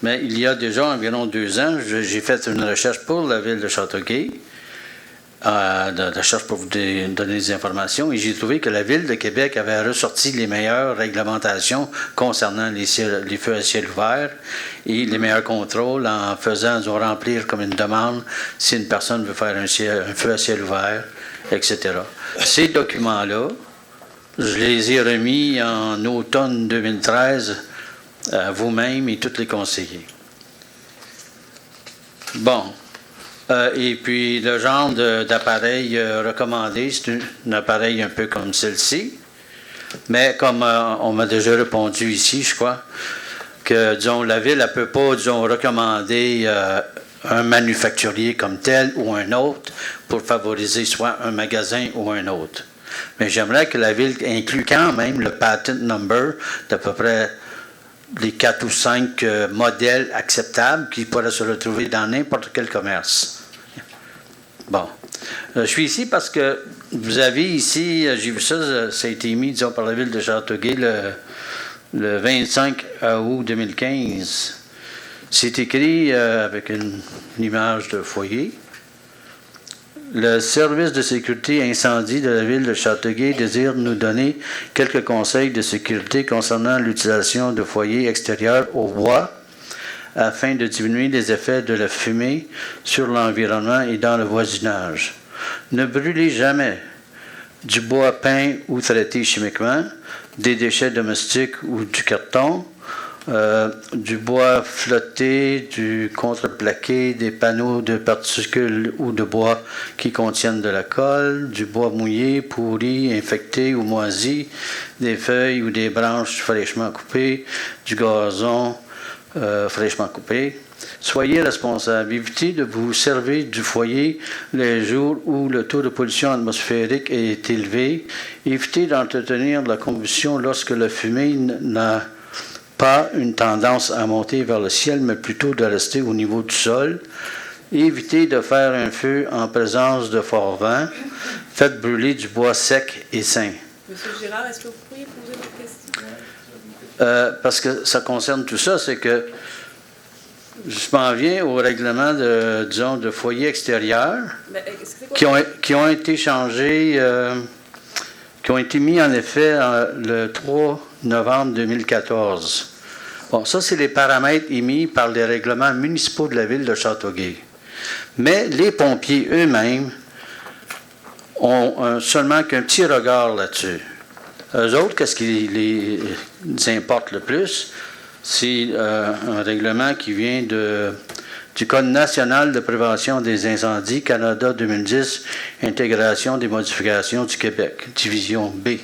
mais il y a déjà environ 2 ans, j'ai fait une recherche pour la ville de Châteauguay, de recherche pour vous donner des informations, et j'ai trouvé que la Ville de Québec avait ressorti les meilleures réglementations concernant les feux à ciel ouvert et les meilleurs contrôles en faisant remplir comme une demande si une personne veut faire un feu à ciel ouvert, etc. Ces documents-là, je les ai remis en automne 2013 à vous-même et tous les conseillers. Bon. Et puis, le genre d'appareil recommandé, c'est un appareil un peu comme celle-ci. Mais comme on m'a déjà répondu ici, je crois, que, disons, la Ville ne peut pas, disons, recommander un manufacturier comme tel ou un autre pour favoriser soit un magasin ou un autre. Mais j'aimerais que la Ville inclue quand même le patent number d'à peu près les 4 ou 5 modèles acceptables qui pourraient se retrouver dans n'importe quel commerce. Bon. Je suis ici parce que vous avez ici, j'ai vu ça, ça a été émis, disons, par la Ville de Châteauguay le 25 août 2015. C'est écrit avec une image de foyer. Le service de sécurité incendie de la ville de Châteauguay désire nous donner quelques conseils de sécurité concernant l'utilisation de foyers extérieurs au bois afin de diminuer les effets de la fumée sur l'environnement et dans le voisinage. Ne brûlez jamais du bois peint ou traité chimiquement, des déchets domestiques ou du carton, du bois flotté, du contreplaqué, des panneaux de particules ou de bois qui contiennent de la colle, du bois mouillé, pourri, infecté ou moisi, des feuilles ou des branches fraîchement coupées, du gazon fraîchement coupé. Soyez responsable. Évitez de vous servir du foyer les jours où le taux de pollution atmosphérique est élevé. Évitez d'entretenir la combustion lorsque la fumée n'a pas une tendance à monter vers le ciel, mais plutôt de rester au niveau du sol. Évitez de faire un feu en présence de fort vent. Faites brûler du bois sec et sain. Monsieur Girard, est-ce que vous pourriez poser votre question? Parce que ça concerne tout ça, c'est que je m'en viens au règlement de, disons, de foyer extérieur qui ont été changés, qui ont été mis en effet le 3 novembre 2014. Bon, ça, c'est les paramètres émis par les règlements municipaux de la ville de Châteauguay. Mais les pompiers eux-mêmes ont seulement qu'un petit regard là-dessus. Eux autres, qu'est-ce qui les importe le plus? C'est un règlement qui vient du Code national de prévention des incendies, Canada 2010, intégration des modifications du Québec, division B.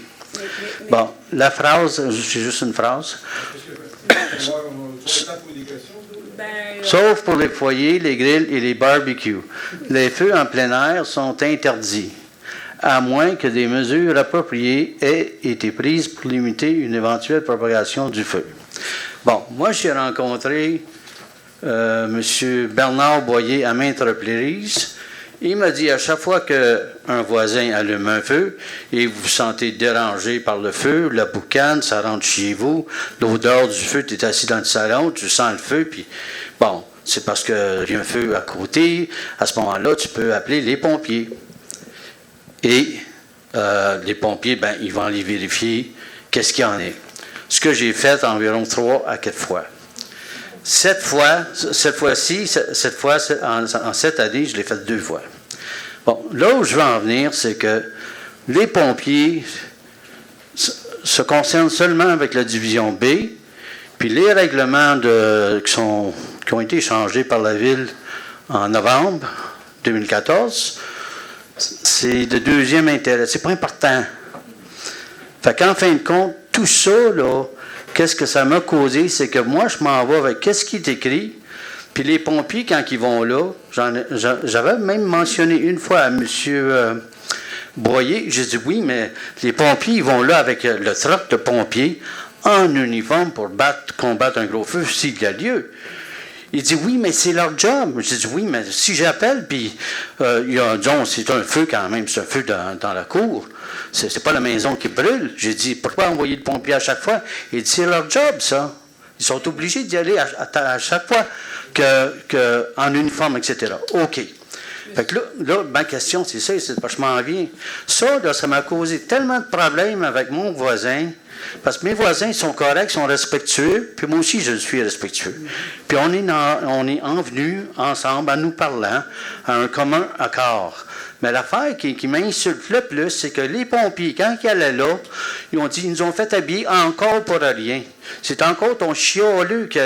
Bon, la phrase, c'est juste une phrase. Sauf pour les foyers, les grilles et les barbecues. Les feux en plein air sont interdits, à moins que des mesures appropriées aient été prises pour limiter une éventuelle propagation du feu. Bon, moi, j'ai rencontré M. Bernard Boyer à maintes reprises. Il m'a dit à chaque fois qu'un voisin allume un feu et vous vous sentez dérangé par le feu, la boucane, ça rentre chez vous, l'odeur du feu, tu es assis dans le salon, tu sens le feu, puis bon, c'est parce qu'il y a un feu à côté. À ce moment-là, tu peux appeler les pompiers. Et les pompiers, ben, ils vont aller vérifier qu'est-ce qu'il y en est. Ce que j'ai fait environ 3 à 4 fois. Cette fois, en 7 années, je l'ai fait 2 fois. Bon, là où je veux en venir, c'est que les pompiers se concernent seulement avec la division B, puis les règlements qui ont été changés par la Ville en novembre 2014, c'est de deuxième intérêt. C'est pas important. Fait qu'en fin de compte, tout ça, là, qu'est-ce que ça m'a causé? C'est que moi, je m'en vais avec qu'est-ce qui est écrit, puis les pompiers, quand ils vont là, j'avais même mentionné une fois à M. Boyer, j'ai dit oui, mais les pompiers, ils vont là avec le troc de pompiers en uniforme pour combattre un gros feu s'il y a lieu. Il dit oui, mais c'est leur job. J'ai dit oui, mais si j'appelle, puis disons, c'est un feu quand même, c'est un feu dans la cour. C'est pas la maison qui brûle. J'ai dit, pourquoi envoyer le pompier à chaque fois? Il dit, c'est leur job, ça. Ils sont obligés d'y aller à chaque fois en uniforme, etc. OK. Fait que là, ma question, c'est ça, c'est parce que je m'en viens. Ça, là, ça m'a causé tellement de problèmes avec mon voisin, parce que mes voisins sont corrects, sont respectueux, puis moi aussi, je suis respectueux. Puis on est envenus ensemble, en nous parlant, à un commun accord. Mais l'affaire qui m'insulte le plus, c'est que les pompiers, quand ils allaient là, ils ont dit, ils nous ont fait habiller encore pour rien. C'est encore ton chioleux qui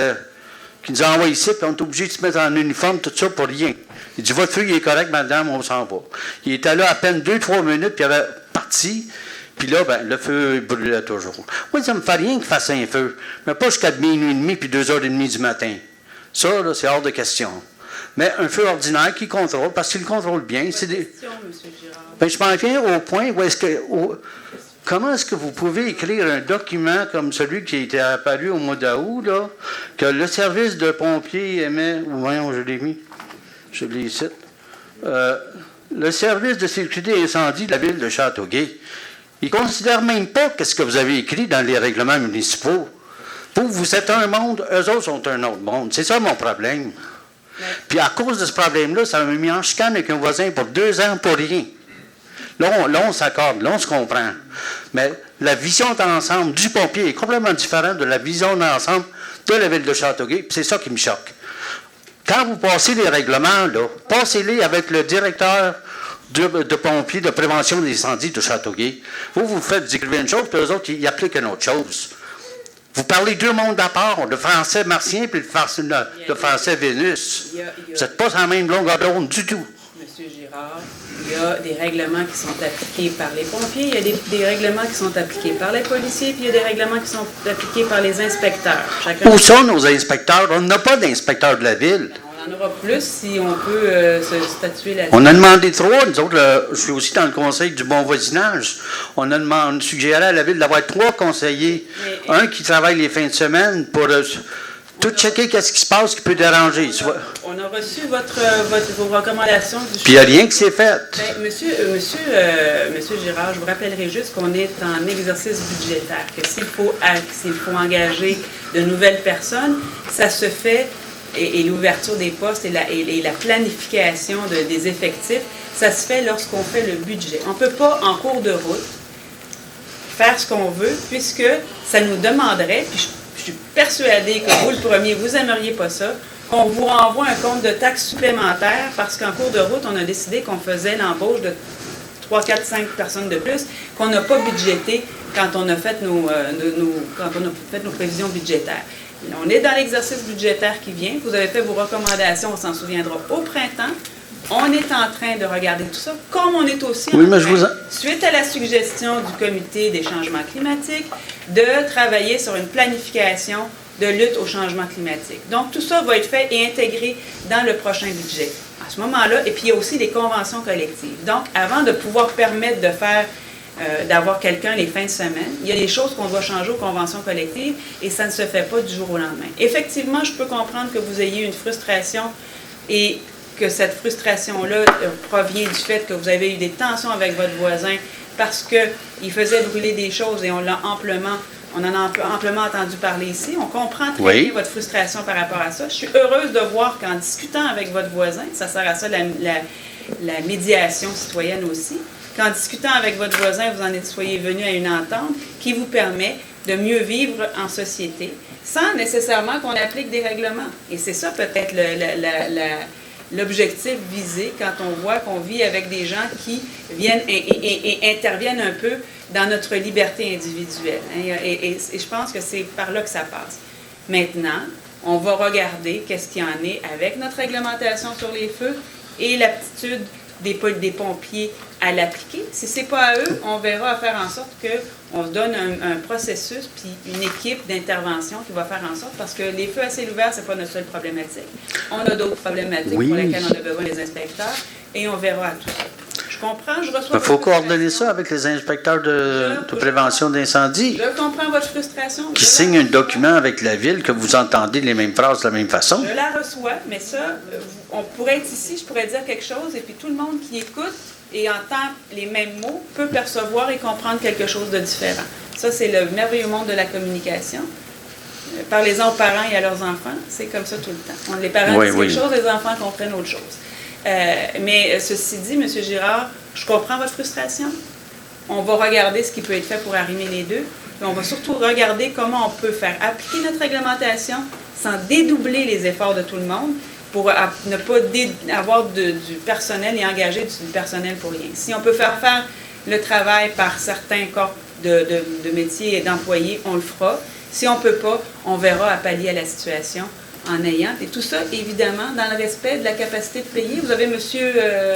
nous a envoyé ici, puis on est obligé de se mettre en uniforme, tout ça pour rien. Il dit, votre feu, il est correct, madame, on s'en va. Il était là à peine 2-3 minutes, puis il avait parti. Puis là, ben, le feu brûlait toujours. Moi, ça ne me fait rien qu'il fasse un feu, mais pas jusqu'à minuit et demi puis 2h30 du matin. Ça, là, c'est hors de question. Mais un feu ordinaire qui contrôle, parce qu'il contrôle bien, c'est des... Ben, je m'en viens au point où est-ce que... Comment est-ce que vous pouvez écrire un document comme celui qui a été apparu au mois d'août, là, que le service de pompiers émet... Voyons, je l'ai mis. Je l'ai ici. Le service de sécurité incendie de la ville de Châteauguay, ils ne considèrent même pas ce que vous avez écrit dans les règlements municipaux. Vous êtes un monde, eux autres sont un autre monde. C'est ça mon problème. Puis à cause de ce problème-là, ça m'a mis en chicane avec un voisin pour 2 ans pour rien. Là, on s'accorde, là, on se comprend. Mais la vision d'ensemble du pompier est complètement différente de la vision d'ensemble de la ville de Châteauguay, puis c'est ça qui me choque. Quand vous passez les règlements, là, passez-les avec le directeur de pompiers de prévention des incendies de Châteauguay. Vous faites écrire une chose, puis eux autres, ils appliquent une autre chose. Vous parlez 2 mondes à part, le français martien puis le français Vénus. Vous n'êtes pas sur la même longueur d'onde du tout. Monsieur Girard, il y a des règlements qui sont appliqués par les pompiers, il y a des règlements qui sont appliqués par les policiers, puis il y a des règlements qui sont appliqués par les inspecteurs. Où sont nos inspecteurs? On n'a pas d'inspecteurs de la ville. On en aura plus si on peut se statuer là-dessus. On a demandé 3. Nous autres, je suis aussi dans le conseil du bon voisinage. On a suggéré à la ville d'avoir 3 conseillers. Un qui travaille les fins de semaine pour tout checker qu'est-ce qui se passe qui peut déranger. On a reçu vos recommandations. Puis il n'y a rien qui s'est fait. Ben, monsieur Girard, je vous rappellerai juste qu'on est en exercice budgétaire, que s'il faut engager de nouvelles personnes, ça se fait, et l'ouverture des postes et la planification des effectifs, ça se fait lorsqu'on fait le budget. On ne peut pas, en cours de route, faire ce qu'on veut, puisque ça nous demanderait, puis je suis persuadée que vous, le premier, vous n'aimeriez pas ça, qu'on vous renvoie un compte de taxes supplémentaires parce qu'en cours de route, on a décidé qu'on faisait l'embauche de 3, 4, 5 personnes de plus qu'on n'a pas budgété quand on a fait nos prévisions budgétaires. On est dans l'exercice budgétaire qui vient. Vous avez fait vos recommandations, on s'en souviendra, au printemps. On est en train de regarder tout ça, comme on est aussi en train, suite à la suggestion du Comité des changements climatiques, de travailler sur une planification de lutte au changement climatique. Donc, tout ça va être fait et intégré dans le prochain budget. À ce moment-là, et puis il y a aussi les conventions collectives. Donc, avant de pouvoir permettre de faire d'avoir quelqu'un les fins de semaine, il y a des choses qu'on doit changer aux conventions collectives et ça ne se fait pas du jour au lendemain. Effectivement, je peux comprendre que vous ayez une frustration et que cette frustration-là provient du fait que vous avez eu des tensions avec votre voisin parce qu'il faisait brûler des choses et on en a amplement entendu parler ici. On comprend très bien votre frustration par rapport à ça. Je suis heureuse de voir qu'en discutant avec votre voisin, ça sert à ça la médiation citoyenne aussi, qu'en discutant avec votre voisin, soyez venu à une entente qui vous permet de mieux vivre en société sans nécessairement qu'on applique des règlements. Et c'est ça peut-être l'objectif visé quand on voit qu'on vit avec des gens qui viennent et interviennent un peu dans notre liberté individuelle. Et je pense que c'est par là que ça passe. Maintenant, on va regarder qu'est-ce qu'il y en est avec notre réglementation sur les feux et l'aptitude des pompiers à l'appliquer. Si ce n'est pas à eux, on verra à faire en sorte qu'on se donne un processus puis une équipe d'intervention qui va faire en sorte, parce que les feux à ciel ouvert, ce n'est pas notre seule problématique. On a d'autres problématiques pour lesquelles on a besoin des inspecteurs et on verra à tout ça. Je comprends, je reçois. Il faut coordonner ça avec les inspecteurs de prévention d'incendie. Je comprends votre frustration. Qui signent un document avec la ville que vous entendez les mêmes phrases de la même façon. Je la reçois, mais ça, on pourrait être ici, je pourrais dire quelque chose, et puis tout le monde qui écoute et entend les mêmes mots peut percevoir et comprendre quelque chose de différent. Ça, c'est le merveilleux monde de la communication. Parlez-en aux parents et à leurs enfants, c'est comme ça tout le temps. Les parents disent quelque chose, les enfants comprennent autre chose. Mais ceci dit, M. Girard, je comprends votre frustration. On va regarder ce qui peut être fait pour arrimer les deux. Puis on va surtout regarder comment on peut faire appliquer notre réglementation sans dédoubler les efforts de tout le monde pour ne pas avoir du personnel et engager du personnel pour rien. Si on peut faire le travail par certains corps de métiers et d'employés, on le fera. Si on ne peut pas, on verra à pallier à la situation en ayant. Et tout ça, évidemment, dans le respect de la capacité de payer. Vous avez M.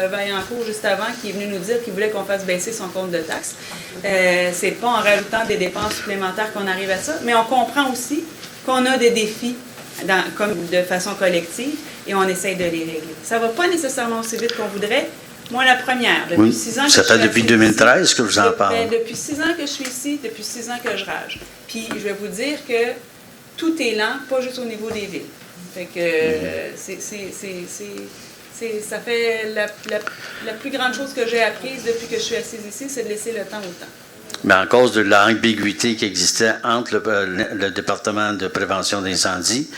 Vaillancourt, juste avant, qui est venu nous dire qu'il voulait qu'on fasse baisser son compte de taxes. C'est pas en rajoutant des dépenses supplémentaires qu'on arrive à ça, mais on comprend aussi qu'on a des défis comme de façon collective et on essaye de les régler. Ça ne va pas nécessairement aussi vite qu'on voudrait. Moi, la première, depuis 6 ans que je suis ça fait depuis 2013 que vous en parlez. Depuis 6 ans que je suis ici, depuis 6 ans que je rage. Puis, je vais vous dire que tout est lent, pas juste au niveau des villes. Fait que ça fait la plus grande chose que j'ai apprise depuis que je suis assise ici, c'est de laisser le temps au temps. Mais en cause de l'ambiguïté qui existait entre le département de prévention d'incendie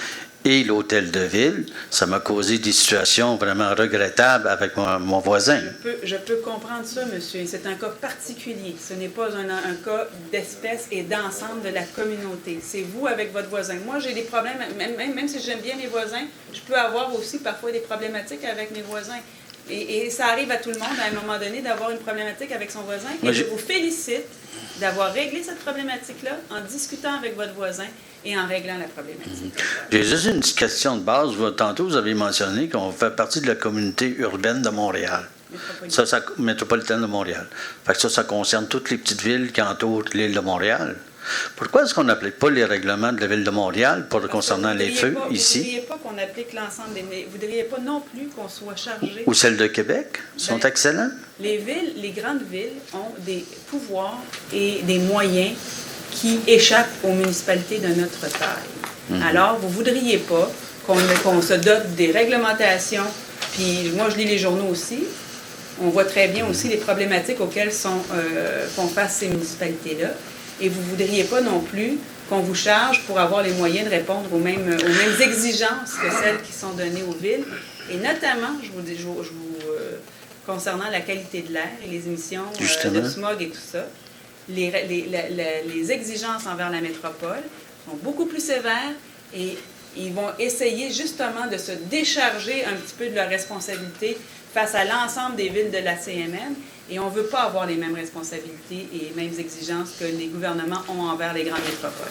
et l'hôtel de ville, ça m'a causé des situations vraiment regrettables avec mon voisin. Je peux comprendre ça, monsieur. C'est un cas particulier. Ce n'est pas un cas d'espèce et d'ensemble de la communauté. C'est vous avec votre voisin. Moi, j'ai des problèmes, même si j'aime bien mes voisins, je peux avoir aussi parfois des problématiques avec mes voisins. Et ça arrive à tout le monde, à un moment donné, d'avoir une problématique avec son voisin. Et je vous félicite d'avoir réglé cette problématique-là en discutant avec votre voisin et en réglant la problématique. J'ai juste une petite question de base. Tantôt, vous avez mentionné qu'on fait partie de la communauté urbaine de Montréal. Métropolitaine de Montréal. Fait que ça concerne toutes les petites villes qui entourent l'île de Montréal. Pourquoi est-ce qu'on n'applique pas les règlements de la Ville de Montréal concernant les feux ici? Vous ne voudriez pas qu'on applique l'ensemble des... Vous ne voudriez pas non plus qu'on soit chargé... Ou celles de Québec? Sont excellentes? Les grandes villes ont des pouvoirs et des moyens qui échappent aux municipalités de notre taille. Alors, vous ne voudriez pas qu'on se dote des réglementations, puis moi je lis les journaux aussi, on voit très bien aussi les problématiques auxquelles font face ces municipalités-là. Et vous ne voudriez pas non plus qu'on vous charge pour avoir les moyens de répondre aux mêmes exigences que celles qui sont données aux villes. Et notamment, concernant la qualité de l'air et les émissions de smog et tout ça, les exigences envers la métropole sont beaucoup plus sévères et ils vont essayer justement de se décharger un petit peu de leur responsabilité face à l'ensemble des villes de la CMN. Et on ne veut pas avoir les mêmes responsabilités et les mêmes exigences que les gouvernements ont envers les grandes métropoles.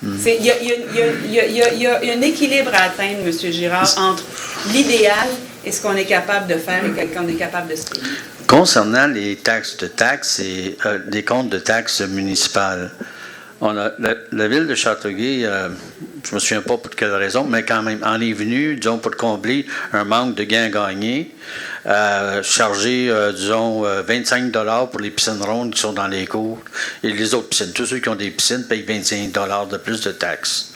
Il y a un équilibre à atteindre, M. Girard, entre l'idéal et ce qu'on est capable de faire et qu'on est capable de se payer. Concernant les taxes et les comptes de taxes municipales, la ville de Châteauguay, je ne me souviens pas pour quelle raison, mais quand même, en est venue, disons, pour combler un manque de gains gagnés, charger, disons, 25 $ pour les piscines rondes qui sont dans les cours. Et les autres piscines, tous ceux qui ont des piscines payent 25 $ de plus de taxes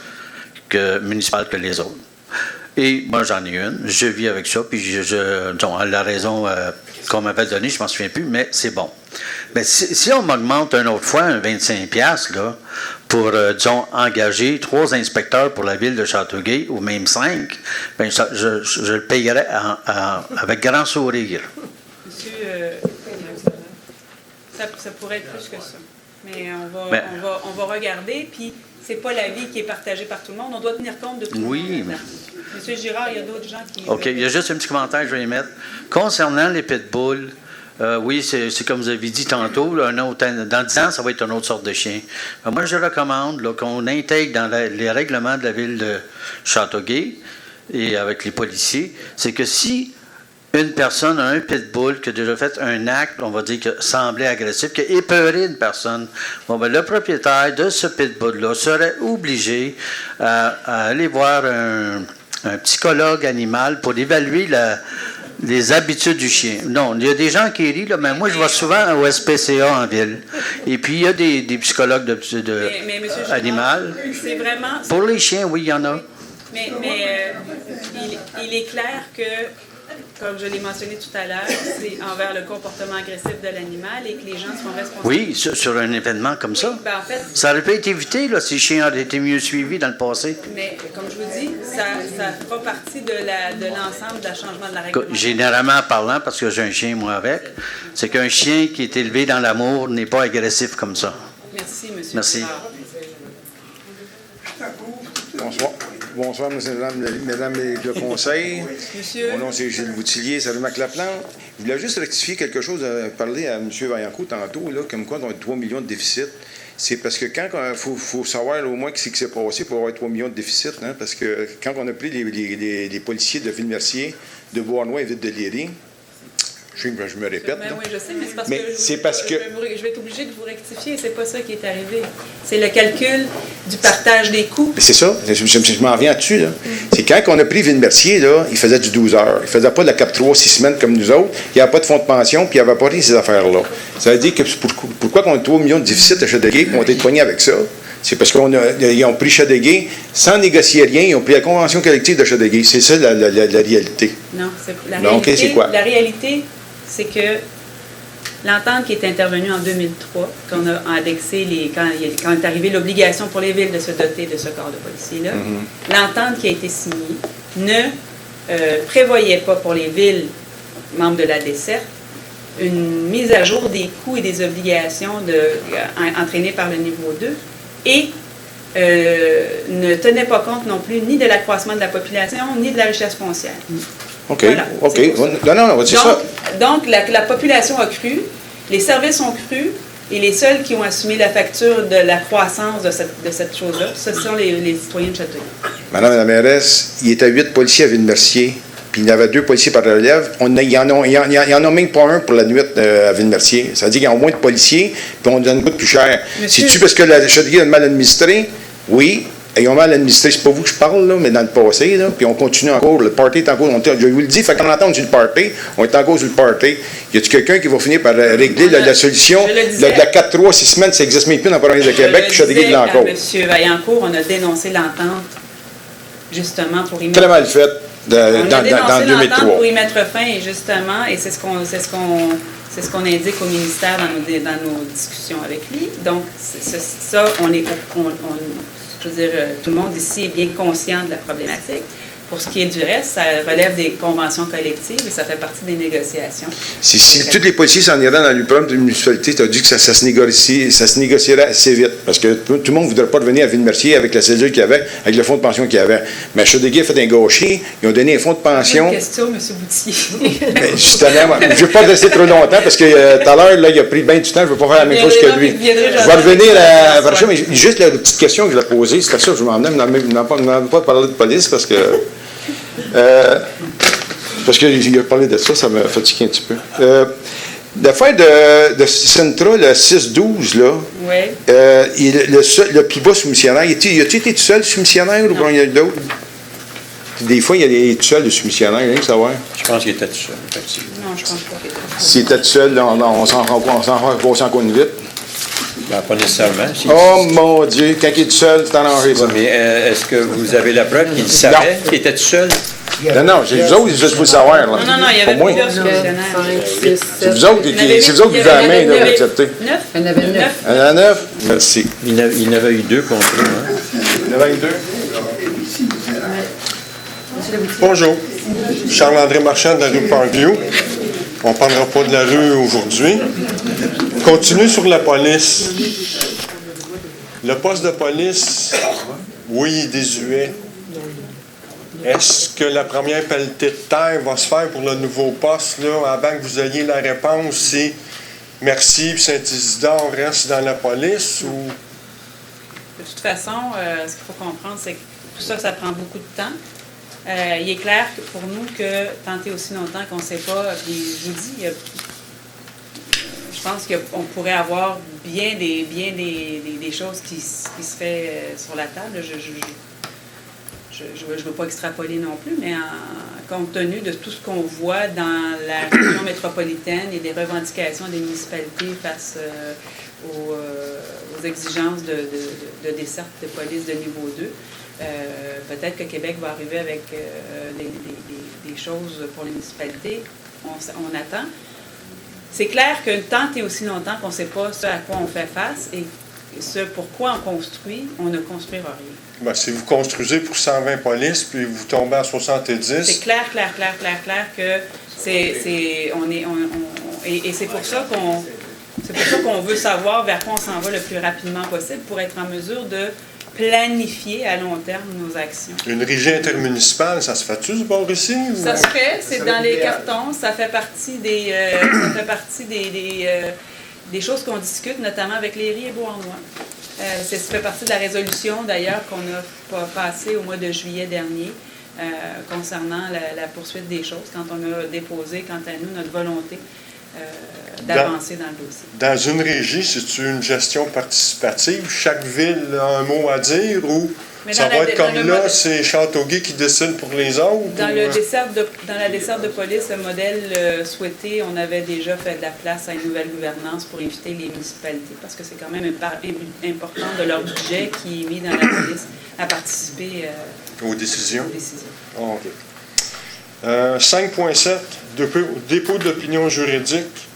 municipales que les autres. Et moi, j'en ai une. Je vis avec ça, puis disons, la raison qu'on m'avait donnée, je ne m'en souviens plus, mais c'est bon. Mais si on m'augmente une autre fois un 25$, là, pour, disons, engager 3 inspecteurs pour la ville de Châteauguay, ou même 5, bien, je le payerais avec grand sourire. Monsieur, ça pourrait être plus que ça. Mais on va regarder, puis c'est pas l'avis qui est partagé par tout le monde. On doit tenir compte de tout le monde. Oui, mais... Monsieur Girard, il y a d'autres gens qui... OK, il y a juste un petit commentaire que je vais y mettre. Concernant les pitbulls, oui, c'est comme vous avez dit tantôt, dans 10 ans, ça va être une autre sorte de chien. Mais moi, je recommande qu'on intègre dans les règlements de la ville de Châteauguay et avec les policiers, c'est que si une personne a un pitbull qui a déjà fait un acte, on va dire, qui semblait agressif, qui a épeuré une personne, bon, ben, le propriétaire de ce pitbull-là serait obligé à aller voir un psychologue animal pour évaluer les habitudes du chien. Non, il y a des gens qui rient, là, mais moi, je vais souvent au SPCA en ville. Et puis, il y a des psychologues animal. C'est vraiment... Pour les chiens, oui, il y en a. Mais il est clair que, comme je l'ai mentionné tout à l'heure, c'est envers le comportement agressif de l'animal et que les gens sont responsables. Oui, sur un événement comme ça. Oui, ben en fait, ça aurait pu être évité là, si les chiens auraient été mieux suivis dans le passé. Mais, comme je vous dis, ça fera partie de l'ensemble de changement de la règle. Généralement parlant, parce que j'ai un chien, moi, avec, c'est qu'un chien qui est élevé dans l'amour n'est pas agressif comme ça. Merci, monsieur. Merci. Bonsoir. Bonsoir, mesdames le conseil. Monsieur. Mon nom, c'est Gilles Boutillier, salut Mac-Laplante. Je voulais juste rectifier quelque chose, parler à M. Vaillancourt tantôt, là, comme quoi on a 3 millions de déficit. C'est parce que quand il faut savoir là, au moins ce qui s'est passé pour avoir 3 millions de déficit, hein, parce que quand on a pris les policiers de Ville-Mercier, de Beauharnois et Ville-de-Léry, je me répète. Oui, je sais, mais c'est parce que je vais être obligé de vous rectifier. C'est pas ça qui est arrivé. C'est le calcul du partage des coûts. C'est ça. Je m'en reviens dessus. Là. C'est quand on a pris Ville-Mercier, là, il faisait du 12 heures. Il faisait pas de la cap 3, 6 semaines comme nous autres. Il n'y avait pas de fonds de pension, puis il n'y avait pas ces affaires-là. Ça veut dire que pourquoi on a 3 millions de déficit à Châteauguay, on a été poignés avec ça? C'est parce qu'ils ont pris Châteauguay sans négocier rien. Ils ont pris la convention collective de Châteauguay. C'est ça la réalité. Non, c'est la réalité. Donc, c'est quoi? La réalité, c'est que L'entente qui est intervenue en 2003, qu'on a annexé quand est arrivée l'obligation pour les villes de se doter de ce corps de policiers-là, l'entente qui a été signée ne prévoyait pas pour les villes membres de la desserte une mise à jour des coûts et des obligations entraînées par le niveau 2 et ne tenait pas compte non plus ni de l'accroissement de la population ni de la richesse foncière. OK. Voilà, OK. Non, c'est donc, ça. Donc, la population a cru, les services ont cru, et les seuls qui ont assumé la facture de la croissance de cette chose-là, ce sont les citoyens de Châteauguay. Madame la mairesse, il était 8 policiers à Ville-Mercier, puis il y en avait 2 policiers par relève. Il n'y en a même pas un pour la nuit à Ville-Mercier. Ça veut dire qu'il y a moins de policiers, puis on donne coûte plus cher. C'est-tu parce que la Châteauguay est mal administrée? Oui. Ils ont mal administré, c'est pas vous que je parle, là, mais dans le passé, là, puis on continue encore, le party est en cours. Je vous le dis, fait qu'on entend sur le party, on est en cours sur le party. Y a-t-il quelqu'un qui va finir par régler la solution? De la 4-3, 6 semaines, ça n'existe même plus dans la province de Québec, puis Châteauguay de l'encore. M. Vaillancourt, on a dénoncé l'entente, justement, pour y mettre... Très mal fait dans 2003. Pour y mettre fin, et justement, et c'est ce qu'on indique au ministère dans nos discussions avec lui. Donc, ça, je veux dire, tout le monde ici est bien conscient de la problématique. Pour ce qui est du reste, ça relève des conventions collectives et ça fait partie des négociations. Si tous les policiers s'en iraient dans l'UPROM de la municipalité, tu as dit que ça se négocierait assez vite. Parce que tout le monde ne voudrait pas revenir à Ville-Mercier avec la cellule qu'il y avait, avec le fonds de pension qu'il y avait. Mais Châteauguay a fait un gâchis. Ils ont donné un fonds de pension. Une question, M. Boutier. Justement, je ne veux pas rester trop longtemps parce que tout à l'heure, là, il a pris bien du temps. Je ne veux pas faire la même chose que lui. Je vais revenir à Varcha, mais juste la petite question que je l'ai posée, c'était ça, je m'en venais, je n'en pas parler de police parce que. Parce qu'il a parlé de ça, ça m'a fatigué un petit peu. L'affaire de Centra, le 6-12, là, le plus bas sous-missionnaire, y a-tu été tout seul sous-missionnaire ou bien il y a d'autres? Des fois, il y a tout seul le sous-missionnaire, rien que savoir. Je pense qu'il était tout seul, effectivement. Non, je pense pas qu'il était tout seul. S'il était tout seul, là, on s'en rend passer encore une vite. Ben, pas nécessairement. Oh mon Dieu, quand il est tout seul, c'est arrangé ça. Mais est-ce que vous avez la preuve qu'il savait qu'il était tout seul? Non, c'est vous autres, juste pour le savoir. Là. Non, il y avait plusieurs sous-missionnaires. C'est vous autres qui vous avez la main, là, accepté. 9. Il y en avait 9. Il y en a 9? Merci. Il y en avait eu 2 contre eux. Hein? Il y en avait eu 2? Bonjour. Charles-André Marchand de la rue Parkview. On ne parlera pas de la rue aujourd'hui. Continue sur la police. Le poste de police, oui, il est désuet. Est-ce que la première pelletée de terre va se faire pour le nouveau poste, là, avant que vous ayez la réponse si Mercier et Saint-Isidore restent dans la police ou... De toute façon, ce qu'il faut comprendre, c'est que tout ça, ça prend beaucoup de temps. Il est clair que pour nous que tenter aussi longtemps qu'on ne sait pas, puis je vous dis, je pense qu'on pourrait avoir bien des choses qui se fait sur la table. Je ne veux pas extrapoler non plus, mais compte tenu de tout ce qu'on voit dans la région métropolitaine et des revendications des municipalités face aux exigences de desserte de police de niveau 2, peut-être que Québec va arriver avec des choses pour les municipalités. On attend. C'est clair que tant et aussi longtemps qu'on ne sait pas ce à quoi on fait face et ce pourquoi on construit, on ne construira rien. Ben, si vous construisez pour 120 polices puis vous tombez à 70... C'est clair que et c'est pour ça qu'on veut savoir vers quoi on s'en va le plus rapidement possible pour être en mesure de planifier à long terme nos actions. Une régie intermunicipale, ça se fait-tu ce bord ici? Ou... Ça se fait, c'est dans les cartons, ça fait partie des choses qu'on discute, notamment avec Léry et Beauharnois. Ça fait partie de la résolution, d'ailleurs, qu'on a passée au mois de juillet dernier concernant la poursuite des choses, quand on a déposé, quant à nous, notre volonté d'avancer dans le dossier. Dans une régie, c'est-tu une gestion participative? Chaque ville a un mot à dire ou ça va être comme là, c'est Châteauguay qui décide pour les autres? Dans la desserte de police, le modèle souhaité, on avait déjà fait de la place à une nouvelle gouvernance pour inviter les municipalités, parce que c'est quand même une part importante de leur budget qui est mis dans la police à participer aux décisions. Oh, OK. 5.7, dépôt d'opinion juridique.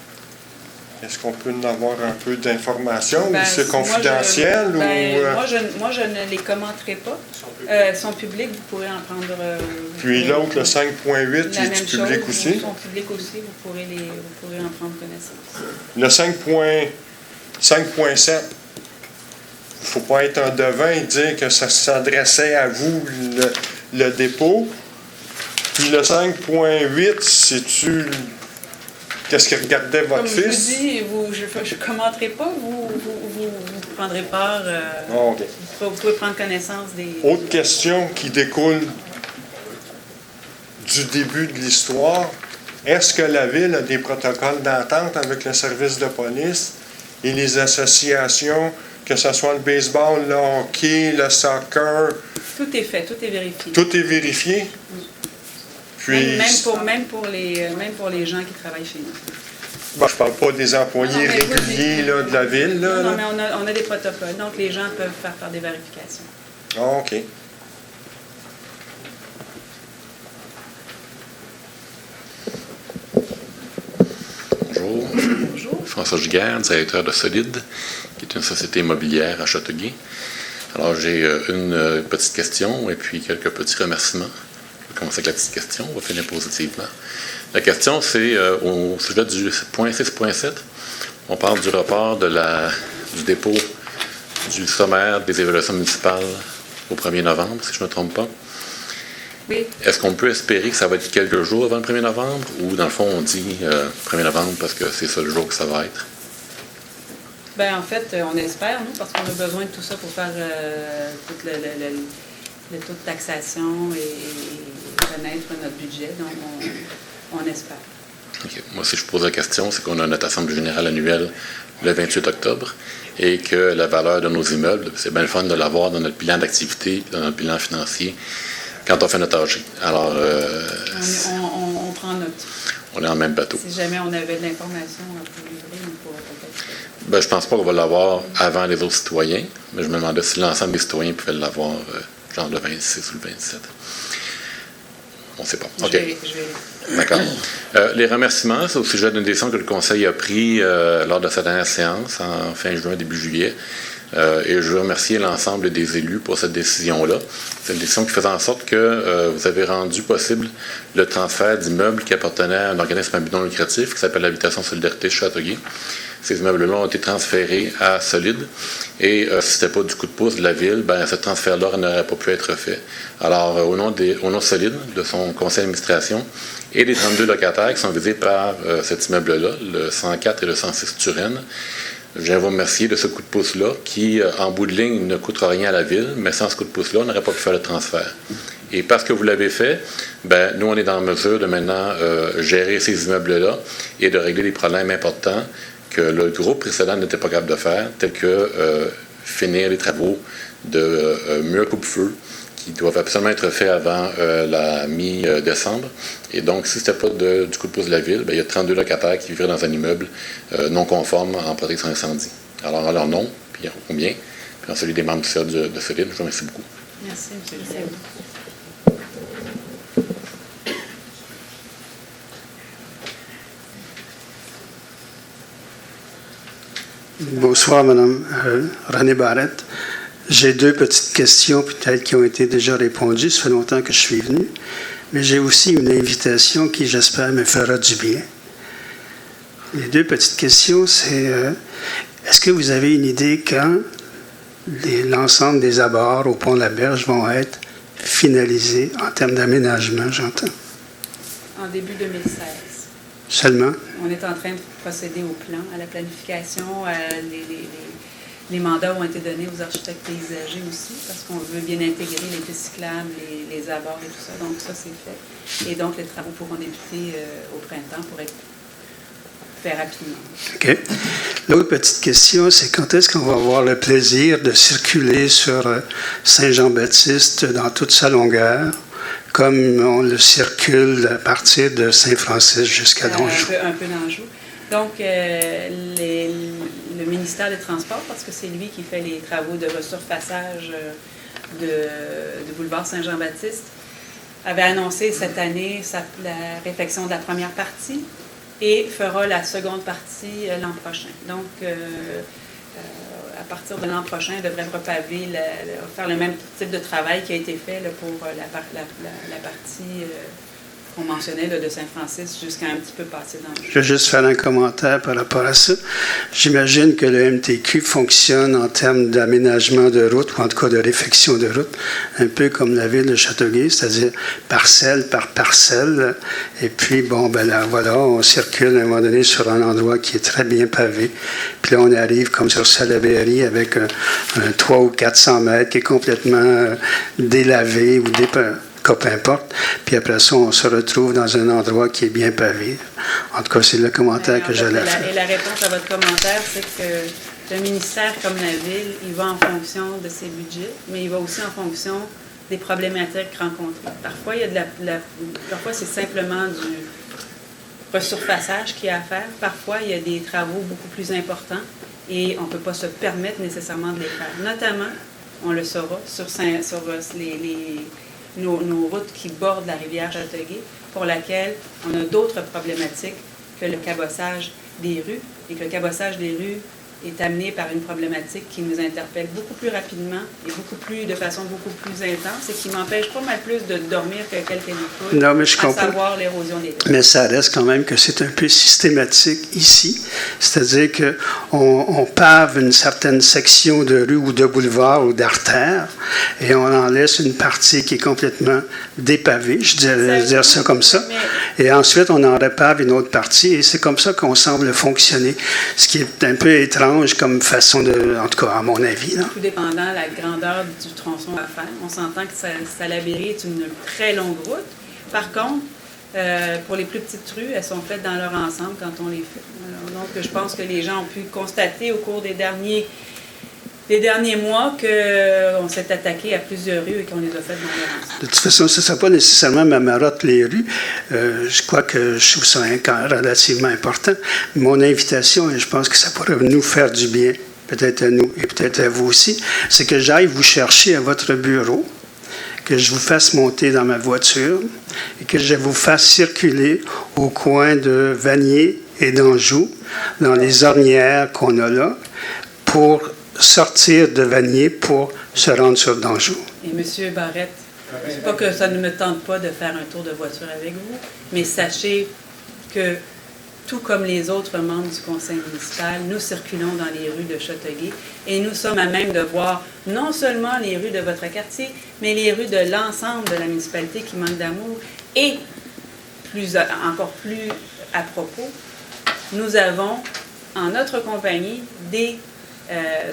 Est-ce qu'on peut en avoir un peu d'informations ou Ben, c'est moi, confidentiel? Moi, je ne les commenterai pas. Sont publics, vous pourrez en prendre... Puis l'autre, le 5.8, il est public aussi? Ils sont publics aussi, vous pourrez en prendre connaissance. Le 5.7, il ne faut pas être un devin et dire que ça s'adressait à vous, le dépôt. Puis le 5.8, c'est-tu... Qu'est-ce que regardait votre fils? Comme je vous dis, je ne commenterai pas, vous prendrez part... OK. Vous pouvez prendre connaissance des... Autre question qui découle du début de l'histoire. Est-ce que la Ville a des protocoles d'entente avec le service de police et les associations, que ce soit le baseball, le hockey, le soccer? Tout est fait, tout est vérifié. Tout est vérifié? Puis, même pour les gens qui travaillent chez nous. Bon, je ne parle pas des employés réguliers là, de la Ville. Là, non, mais on a des protocoles, donc les gens peuvent faire des vérifications. Ah, OK. Bonjour. Bonjour. François Giguère, directeur de Solide, qui est une société immobilière à Châteauguay. Alors, j'ai une petite question et puis quelques petits remerciements. On va commencer avec la petite question, on va finir positivement. La question, c'est au sujet du point 6.7. On parle du report du dépôt du sommaire des évaluations municipales au 1er novembre, si je ne me trompe pas. Oui. Est-ce qu'on peut espérer que ça va être quelques jours avant le 1er novembre ou, dans le fond, on dit 1er novembre parce que c'est ça le jour que ça va être? Bien, en fait, on espère, nous, parce qu'on a besoin de tout ça pour faire tout le taux de taxation et connaître notre budget. Donc, on espère. Okay. Moi, si je pose la question, c'est qu'on a notre assemblée générale annuelle le 28 octobre et que la valeur de nos immeubles, c'est bien le fun de l'avoir dans notre bilan d'activité, dans notre bilan financier, quand on fait notre AG. Alors, on prend note. On est en même bateau. Si jamais on avait de l'information à vous livrer, on pourrait peut-être... Ben, je pense pas qu'on va l'avoir avant les autres citoyens, mais je me demandais si l'ensemble des citoyens pouvaient l'avoir genre le 26 ou le 27. On ne sait pas. OK. Je vais... D'accord. Les remerciements, c'est au sujet d'une décision que le Conseil a prise lors de sa dernière séance, en fin juin, début juillet. Et je veux remercier l'ensemble des élus pour cette décision-là. C'est une décision qui faisait en sorte que vous avez rendu possible le transfert d'immeubles qui appartenaient à un organisme à but non lucratif qui s'appelle l'Habitation Solidarité Châteauguay. Ces immeubles-là ont été transférés à Solide. Et si ce n'était pas du coup de pouce de la Ville, ben, ce transfert-là n'aurait pas pu être fait. Alors, au nom de Solide, de son conseil d'administration, et des 32 locataires qui sont visés par cet immeuble-là, le 104 et le 106 Turenne, je viens vous remercier de ce coup de pouce-là qui, en bout de ligne, ne coûtera rien à la Ville, mais sans ce coup de pouce-là, on n'aurait pas pu faire le transfert. Et parce que vous l'avez fait, ben, nous, on est dans la mesure de maintenant gérer ces immeubles-là et de régler des problèmes importants que le groupe précédent n'était pas capable de faire, tels que finir les travaux de mur coupe-feu qui doivent absolument être faits avant la mi-décembre. Et donc, si ce n'était pas du coup de pouce de la Ville, bien, il y a 32 locataires qui vivraient dans un immeuble non conforme en protection incendie. Alors, en leur nom, puis en bien, puis en celui des membres de Solide, je vous remercie beaucoup. Merci, M. le Sénateur. Bonsoir, Mme René Barrette. J'ai deux petites questions, peut-être qui ont été déjà répondues. Ça fait longtemps que je suis venu. Mais j'ai aussi une invitation qui, j'espère, me fera du bien. Les deux petites questions, c'est est-ce que vous avez une idée quand l'ensemble des abords au pont de la Berge vont être finalisés en termes d'aménagement, j'entends? En début 2016. Seulement? On est en train de procéder au plan, à la planification. Les mandats ont été donnés aux architectes paysagers aussi, parce qu'on veut bien intégrer les pistes cyclables, les abords et tout ça. Donc, ça, c'est fait. Et donc, les travaux pourront débuter au printemps pour être faits rapidement. OK. L'autre petite question, c'est quand est-ce qu'on va avoir le plaisir de circuler sur Saint-Jean-Baptiste dans toute sa longueur, comme on le circule à partir de Saint-Francis jusqu'à Donjou? Un peu d'Anjou. Donc, le ministère des Transports, parce que c'est lui qui fait les travaux de resurfaçage de boulevard Saint-Jean-Baptiste, avait annoncé cette année la réfection de la première partie et fera la seconde partie l'an prochain. Donc, à partir de l'an prochain, elle devrait repaver, faire le même type de travail qui a été fait là, pour la partie qu'on mentionnait là, de Saint-Francis jusqu'à un petit peu passer dans le jeu. Je vais juste faire un commentaire par rapport à ça. J'imagine que le MTQ fonctionne en termes d'aménagement de route, ou en tout cas de réfection de route, un peu comme la ville de Châteauguay, c'est-à-dire parcelle par parcelle. Et puis, bon, ben là, voilà, on circule à un moment donné sur un endroit qui est très bien pavé. Puis là, on arrive comme sur Salaberry avec un 300 ou 400 mètres qui est complètement délavé ou peu importe. Puis après ça, on se retrouve dans un endroit qui est bien pavé. En tout cas, c'est le commentaire que j'allais faire. Et la réponse à votre commentaire, c'est que le ministère, comme la Ville, il va en fonction de ses budgets, mais il va aussi en fonction des problématiques rencontrées. Parfois, il y a parfois c'est simplement du resurfaçage qu'il y a à faire. Parfois, il y a des travaux beaucoup plus importants et on ne peut pas se permettre nécessairement de les faire. Notamment, on le saura, sur nos routes qui bordent la rivière Châteauguay, pour laquelle on a d'autres problématiques que le cabossage des rues, et que le cabossage des rues est amené par une problématique qui nous interpelle beaucoup plus rapidement et de façon beaucoup plus intense et qui m'empêche pas mal plus de dormir que quelques nuits. Non, mais je comprends. Savoir l'érosion des rues. Mais ça reste quand même que c'est un peu systématique ici. C'est-à-dire qu'on pave une certaine section de rue ou de boulevard ou d'artère et on en laisse une partie qui est complètement dépavée, je dirais dire ça comme ça. Et ensuite, on en repave une autre partie et c'est comme ça qu'on semble fonctionner. Ce qui est un peu étrange comme façon de, en tout cas à mon avis. Là. Tout dépendant de la grandeur du tronçon à faire. On s'entend que Salaberry est une très longue route. Par contre, pour les plus petites rues, elles sont faites dans leur ensemble quand on les fait. Alors, donc, je pense que les gens ont pu constater au cours des derniers mois qu'on s'est attaqué à plusieurs rues et qu'on les a faites dans leur ensemble. De toute façon, ce ne sera pas nécessairement ma marotte les rues. Je crois que je trouve ça relativement important. Mon invitation, et je pense que ça pourrait nous faire du bien, peut-être à nous et peut-être à vous aussi, c'est que j'aille vous chercher à votre bureau, que je vous fasse monter dans ma voiture et que je vous fasse circuler au coin de Vanier et d'Anjou, dans les ornières qu'on a là, pour sortir de Vanier pour se rendre sur d'Anjou. Et M. Barrette, c'est pas que ça ne me tente pas de faire un tour de voiture avec vous, mais sachez que, tout comme les autres membres du conseil municipal, nous circulons dans les rues de Châteauguay et nous sommes à même de voir non seulement les rues de votre quartier, mais les rues de l'ensemble de la municipalité qui manquent d'amour. Et, encore plus à propos, nous avons en notre compagnie des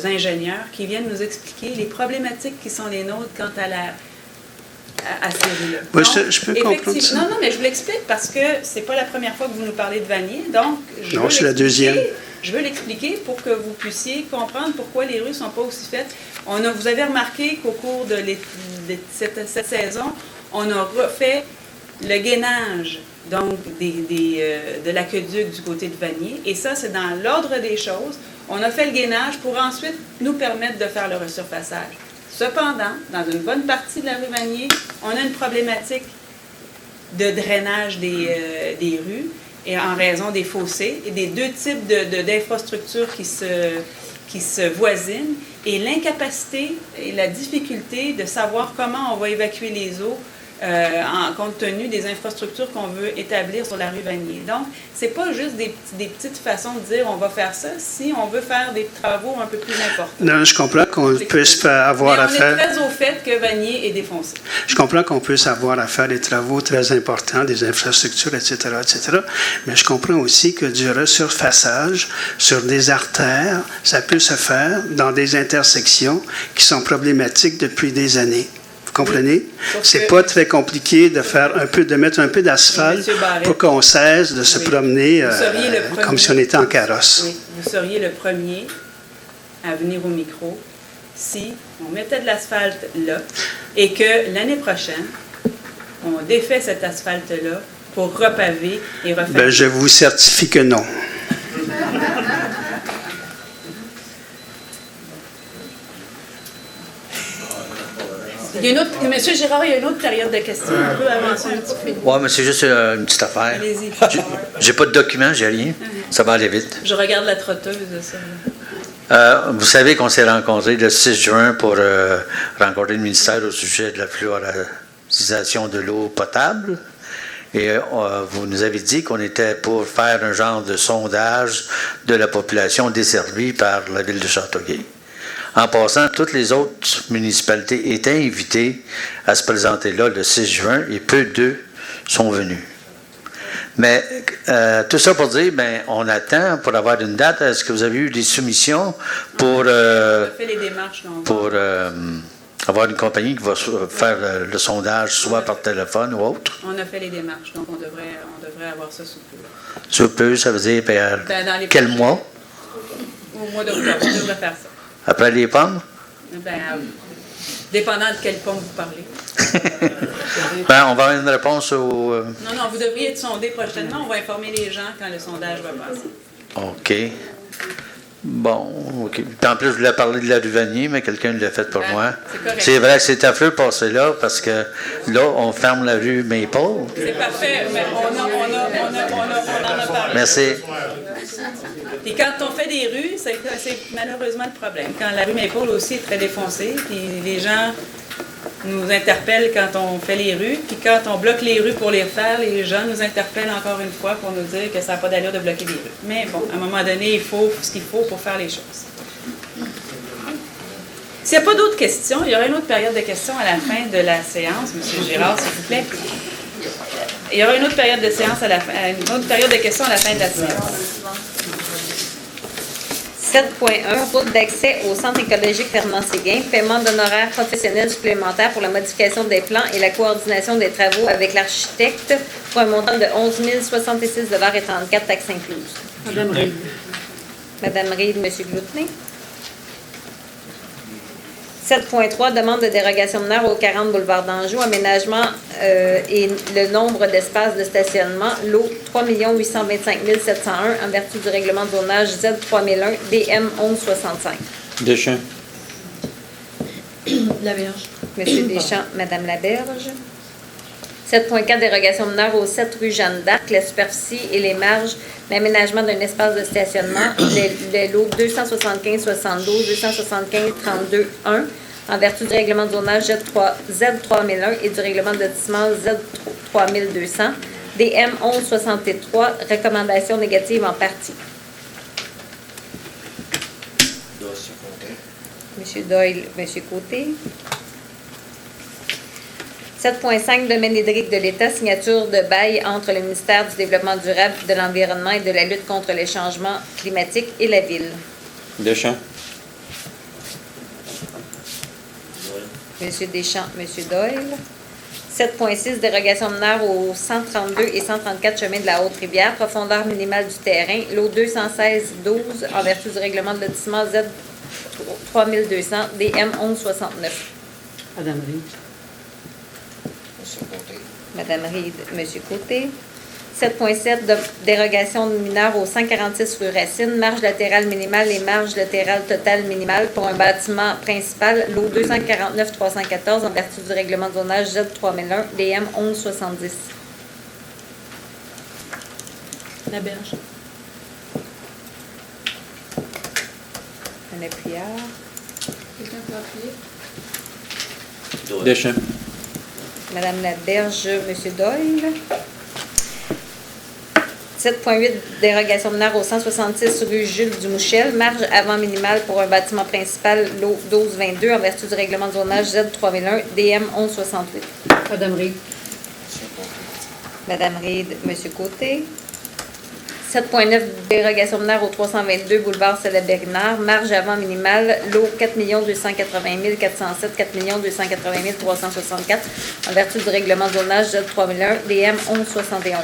ingénieurs qui viennent nous expliquer les problématiques qui sont les nôtres quant à ces rues-là. Oui, je peux comprendre ça. Non, mais je vous l'explique parce que c'est pas la première fois que vous nous parlez de Vanier, donc c'est la deuxième. Je veux l'expliquer pour que vous puissiez comprendre pourquoi les rues ne sont pas aussi faites. Vous avez remarqué qu'au cours de cette saison, on a refait le gainage donc de l'aqueduc du côté de Vanier, et ça, c'est dans l'ordre des choses. On a fait le gainage pour ensuite nous permettre de faire le resurfaçage. Cependant, dans une bonne partie de la rue Vanier, on a une problématique de drainage des rues et en raison des fossés et des deux types d'infrastructures qui se voisinent et l'incapacité et la difficulté de savoir comment on va évacuer les eaux compte tenu des infrastructures qu'on veut établir sur la rue Vanier. Donc, c'est pas juste des petites façons de dire on va faire ça si on veut faire des travaux un peu plus importants. Non, je comprends qu'on puisse avoir affaire. On est très au fait que Vanier est défoncé. Je comprends qu'on puisse avoir à faire des travaux très importants, des infrastructures, etc., etc. Mais je comprends aussi que du resurfaçage sur des artères, ça peut se faire dans des intersections qui sont problématiques depuis des années. Vous comprenez? C'est pas très compliqué de mettre un peu d'asphalte pour qu'on cesse de se promener comme si on était en carrosse. Oui, vous seriez le premier à venir au micro si on mettait de l'asphalte là et que l'année prochaine, on défait cet asphalte-là pour repaver et refaire. Ben, je vous certifie que non. Il y a une autre, Monsieur Girard, il y a une autre période de questions. On peut avancer un petit peu. Oui, mais c'est juste une petite affaire. Allez-y. J'ai pas de document, j'ai rien. Ça va aller vite. Je regarde la trotteuse de ça. Vous savez qu'on s'est rencontrés le 6 juin pour rencontrer le ministère au sujet de la fluorisation de l'eau potable. Et vous nous avez dit qu'on était pour faire un genre de sondage de la population desservie par la ville de Châteauguay. En passant, toutes les autres municipalités étaient invitées à se présenter là le 6 juin et peu d'eux sont venus. Mais tout ça pour dire, ben, on attend pour avoir une date. Est-ce que vous avez eu des soumissions pour, On a fait les démarches. pour avoir une compagnie qui va faire le sondage soit par téléphone ou autre? On a fait les démarches, donc on devrait avoir ça sous peu. Sous peu, ça veut dire Dans les quel prochains- mois? Au mois d'octobre, on devrait faire ça. Après les pommes? Dépendant de quelle pomme vous parlez. Ben, on va avoir une réponse au... Non, vous devriez être sondé prochainement. On va informer les gens quand le sondage va passer. OK. Bon, OK. Puis en plus, je voulais parler de la rue Vanier, mais quelqu'un l'a fait pour moi. c'est correct. C'est vrai que c'est affreux de passer là, parce que là, on ferme la rue Maple. C'est parfait, mais on en a parlé. Merci. Puis quand on fait des rues, c'est malheureusement le problème. Quand la rue Maple aussi est très défoncée, puis les gens nous interpellent quand on fait les rues, puis quand on bloque les rues pour les faire, les gens nous interpellent encore une fois pour nous dire que ça n'a pas d'allure de bloquer les rues. Mais bon, à un moment donné, il faut ce qu'il faut pour faire les choses. S'il n'y a pas d'autres questions, il y aura une autre période de questions à la fin de la séance, M. Girard, s'il vous plaît. Il y aura une autre période de séance une autre période de questions à la fin de la séance. 7.1, route d'accès au centre écologique Fernand-Séguin, paiement d'honoraires professionnels supplémentaires pour la modification des plans et la coordination des travaux avec l'architecte pour un montant de 11 066,34 taxes incluses. Madame Reid. Madame Reid, M. Gloutenay. 7.3, demande de dérogation mineure au 40 boulevard d'Anjou, aménagement et le nombre d'espaces de stationnement, lot 3 825 701 en vertu du règlement de zonage Z3001 DM 1165. Deschamps. Laberge. Monsieur Deschamps, Madame Laberge. 7.4, dérogation mineure au 7 rue Jeanne d'Arc, la superficie et les marges d'aménagement d'un espace de stationnement, les lots 275-72, 275-32-1, en vertu du règlement de zonage Z3001 et du règlement de lotissement Z3200, DM 1163, recommandation négative en partie. Monsieur Doyle, Monsieur Côté. 7.5, domaine hydrique de l'État, signature de bail entre le ministère du Développement durable, de l'Environnement et de la lutte contre les changements climatiques et la Ville. Deschamps. Monsieur Deschamps, Monsieur Doyle. 7.6, dérogation mineure aux 132 et 134 chemins de la Haute-Rivière, profondeur minimale du terrain, lot 216-12, en vertu du règlement de lotissement Z3200, DM 1169. Madame Reid. Madame Reid, Monsieur Côté. 7.7, dérogation mineure au 146 rue Racine, marge latérale minimale et marge latérale totale minimale pour un bâtiment principal, lot 249-314, en vertu du règlement de zonage Z3001, DM 1170. Laberge. Madame Prière. Quelqu'un peut appuyer? Deschamps. Madame Laberge, Monsieur Doyle. 7.8, dérogation mineure au 166 rue Jules Dumouchel, marge avant minimale pour un bâtiment principal, lot 1222, en vertu du règlement de zonage Z3001, DM 1168. Madame Reid. Madame Reid, Monsieur Côté. 7.9, dérogation mineure au 322 boulevard Célèbre-Bernard, marge avant minimale, lot 4 280 407, 4 280 364, en vertu du règlement de zonage Z3001, DM 1171.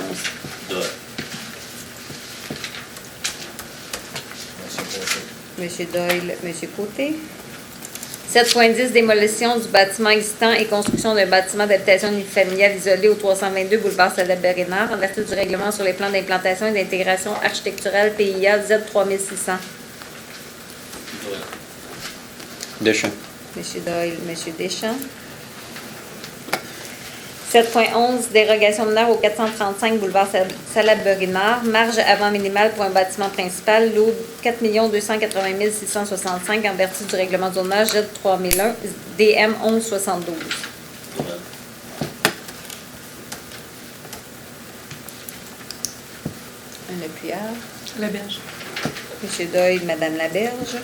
Monsieur Doyle, Monsieur Côté. 7.10, démolition du bâtiment existant et construction d'un bâtiment d'habitation unifamiliale isolé au 322 boulevard Célèbre-Bernard, en vertu du règlement sur les plans d'implantation et d'intégration architecturale PIA Z3600. Deschamps. Monsieur Doyle, Monsieur Deschamps. 7.11, dérogation mineure au 435 boulevard Salaberry-Nord, marge avant minimale pour un bâtiment principal, lot 4 280 665 en vertu du règlement de zonage Z3001, DM 1172. Un appuyeur. Laberge. M. Doyle, Mme Laberge.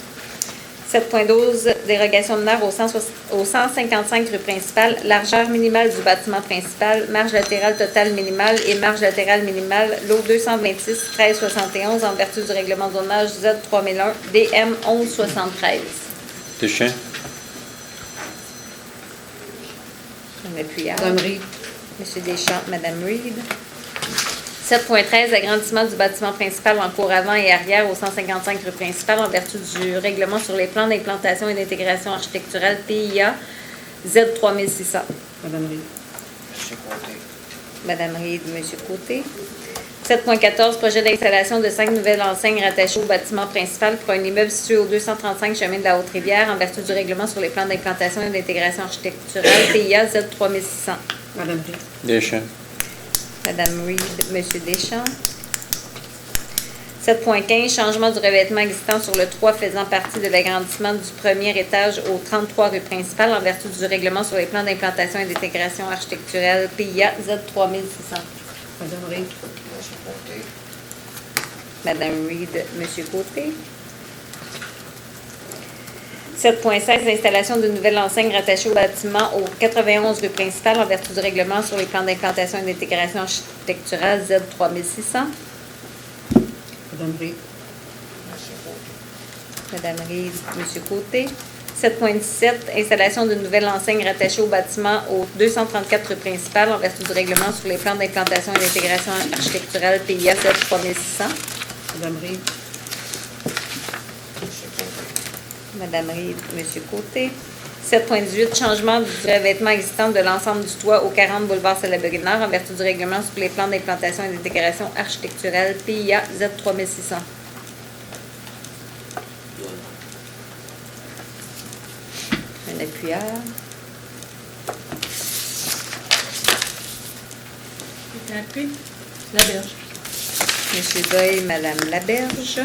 7.12, dérogation mineure au 155 rue principale, largeur minimale du bâtiment principal, marge latérale totale minimale et marge latérale minimale, lot 226 1371 en vertu du règlement de zonage Z3001, DM 1173. Deschamps. Un appuyeur. Mme Reed. M. Deschamps, Mme Reed. 7.13, agrandissement du bâtiment principal en cour avant et arrière au 155 rue principale en vertu du règlement sur les plans d'implantation et d'intégration architecturale PIA Z3600. Mme Reed. M. Côté. Mme Reed, M. Côté. 7.14, projet d'installation de 5 nouvelles enseignes rattachées au bâtiment principal pour un immeuble situé au 235 chemin de la Haute-Rivière en vertu du règlement sur les plans d'implantation et d'intégration architecturale PIA Z3600. Mme Reed. Deschamps. Mme Reed, M. Deschamps. 7.15, changement du revêtement existant sur le toit faisant partie de l'agrandissement du premier étage au 33 rue principale en vertu du règlement sur les plans d'implantation et d'intégration architecturale PIA Z3600. Mme Reed. M. Côté. Mme Reed, M. Côté. 7.16, installation d'une nouvelle enseigne rattachée au bâtiment au 91 rue principale en vertu du règlement sur les plans d'implantation et d'intégration architecturale Z3600. Mme Reed. Mme Reed, M. Côté. 7.17, installation d'une nouvelle enseigne rattachée au bâtiment au 234 rue principale en vertu du règlement sur les plans d'implantation et d'intégration architecturale PIA Z3600. Mme Reed. Mme Reed, M. Côté. 7.18, changement du revêtement existant de l'ensemble du toit au 40 boulevard Salaberry-Nord en vertu du règlement sur les plans d'implantation et d'intégration architecturale PIA Z3600. Un appuyeur. Appui. Laberge. M. Doyle, Mme Laberge.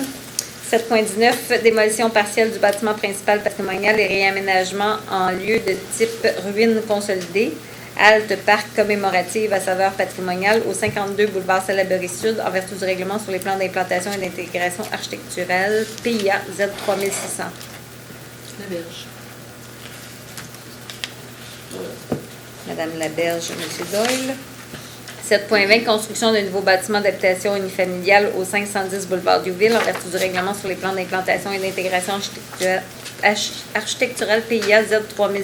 7.19, démolition partielle du bâtiment principal patrimonial et réaménagement en lieu de type ruine consolidée, halte parc commémorative à saveur patrimoniale au 52 boulevard Salaberry Sud en vertu du règlement sur les plans d'implantation et d'intégration architecturale PIA Z3600. Laberge. Mme Laberge, M. Doyle. 7.20, construction d'un nouveau bâtiment d'habitation unifamiliale au 510 boulevard Diouville en vertu du règlement sur les plans d'implantation et d'intégration architecturale PIA Z3600. M.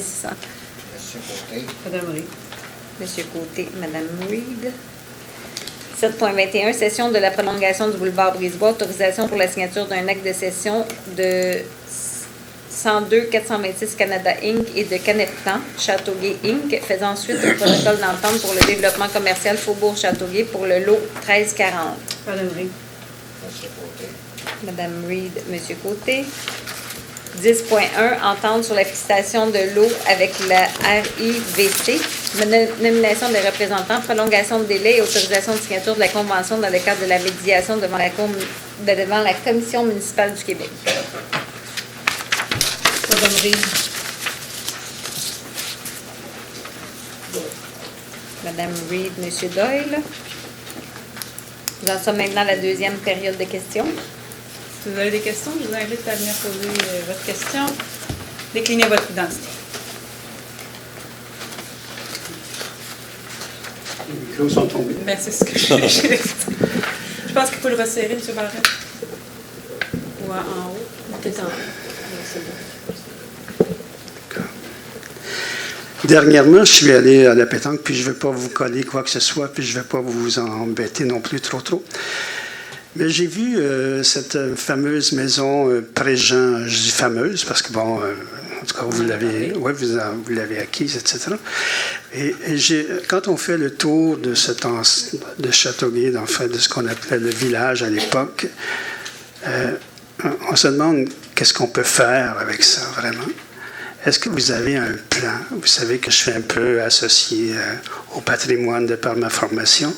Côté. Mme Reed. M. Côté, Mme Reed. 7.21, cession de la prolongation du boulevard Brisebois, autorisation pour la signature d'un acte de cession de 102 426 Canada Inc. et de Caneptan, Châteauguay Inc., faisant suite au protocole d'entente pour le développement commercial Faubourg Châteauguay pour le lot 1340. Mme Reed. M. Côté. Mme Reed, M. Côté. 10.1, entente sur la fixation de l'eau avec la RIVC, nomination des représentants, prolongation de délai et autorisation de signature de la convention dans le cadre de la médiation devant la Commission municipale du Québec. Mme Reed. Mme Reed, M. Doyle. Nous en sommes maintenant à la deuxième période de questions. Si vous avez des questions, je vous invite à venir poser votre question. Déclinez votre identité. Les micros sont tombés. Ben, c'est ce que je pense qu'il faut le resserrer, M. Barrett. Ou en haut. Peut-être en haut. C'est bon. Dernièrement, je suis allé à la pétanque, puis je ne vais pas vous coller quoi que ce soit, puis je ne vais pas vous embêter non plus trop. Mais j'ai vu cette fameuse maison Préjean, je dis fameuse, parce que bon, en tout cas, vous l'avez acquise, etc. Et quand on fait le tour de Châteauguay, en fait, de ce qu'on appelait le village à l'époque, on se demande qu'est-ce qu'on peut faire avec ça, vraiment. est-ce que vous avez un plan? Vous savez que je suis un peu associé au patrimoine de par ma formation.